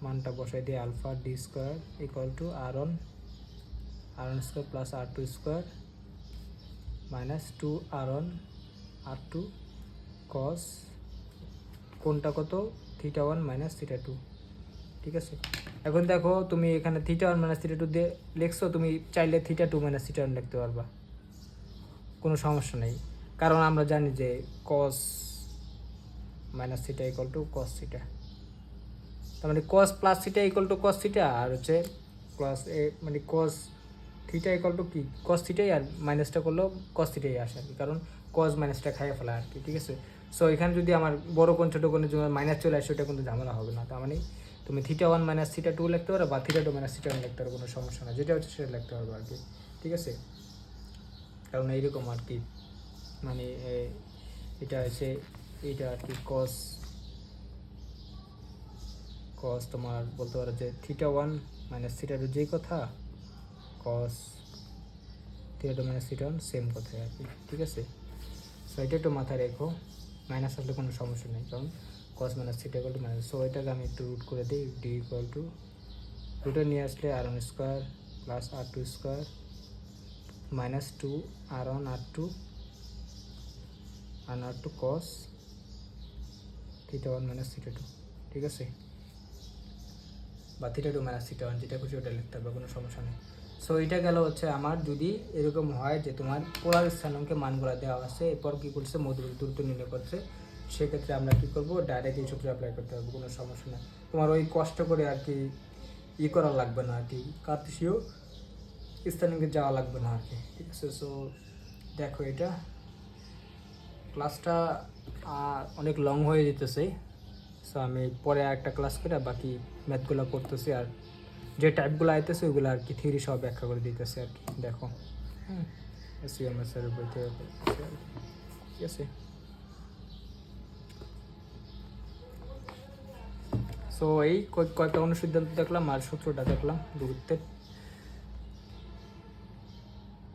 [SPEAKER 1] মানটা বসাই দিয়ে, alpha d square equal to R1 square plus R2 square minus 2 R1 R2 cos কোনটা কত θ1 মাইনাস θ2, ঠিক আছে। এখন দেখো তুমি এখানে θ1 মাইনাস θ2 দিয়ে লিখছো, তুমি চাইলে θ2 মাইনাস θ1 লিখতে পারবা, কোনো সমস্যা নেই, কারণ আমরা জানি যে cos minus theta equal to cos theta, তার মানে cos plus theta equal to cos theta, আর হচ্ছে প্লাস এ মানে কস থিটা ইকুয়াল টু কি কস থিটাই, আর মাইনাসটা করলেও কস থিটাই আসে আর কি, কারণ কস মাইনাসটা খাইয়ে ফেলা আর কি। ঠিক আছে, সো এখানে যদি আমার বড় কোণ ছোটো কোণের জন্য মাইনাস চলে আসে, ওটা কিন্তু ঝামেলা হবে না। তার মানে তুমি theta one minus theta two লিখতে পারো, বা theta two minus theta one লিখতে পারো, কোনো সমস্যা না, যেটা হচ্ছে সেটা লিখতে পারবো আর কি। ঠিক আছে, কারণ এইরকম আর কি, মানে এটা হচ্ছে এইটা আর কি কস কস তোমার বলতে পারো যে theta one minus theta two যেই কথা, cos theta two minus theta one same কথাই আর কি। ঠিক আছে, সো এটা একটু মাথায় রেখো, মাইনাস আসলে কোনো সমস্যা নেই, কারণ কস minus theta equal two minus. So এটাকে আমি একটু রুট করে দিই, ডি ইকুয়াল টু রুটে নিয়ে আসলে R one square plus R two square minus two R one R two cos theta one minus theta two. ঠিক আছে, বা theta two minus theta one, যেটা খুশি ওটা লিখতে হবে, কোনো সমস্যা নেই। সো এটা গেল হচ্ছে আমার, যদি এরকম হয় যে তোমার পোলার স্থানাঙ্কে মানগুলো দেওয়া আছে, এরপর কী করছে মধ্যবর্তী দূরত্ব নির্ণয় করছে, সেক্ষেত্রে আমরা কী করবো, ডাইরেক্ট এই সূত্র অ্যাপ্লাই করতে হবে, কোনো সমস্যা নেই। তোমার ওই কষ্ট করে আর কি করা লাগবে না আর কি, কার্তেশীয় স্থানাঙ্কে যাওয়া লাগবে না আর কি। ঠিক আছে, সো দেখো এটা ক্লাসটা অনেক লং হয়ে যেতেছে, সো আমি পরে একটা ক্লাস করে বাকি ম্যাথগুলো করতেছি, আর যে টাইপগুলো আইতেছে ওইগুলো আর কি থিওরি সব ব্যাখ্যা করে দিতেছে আর কি। দেখো সিএমএসের উপর থেকে ঠিক আছে। সো এই কয়েকটা অনুসিদ্ধান্ত দেখলাম আর সূত্রটা দেখলাম দূরত্বের।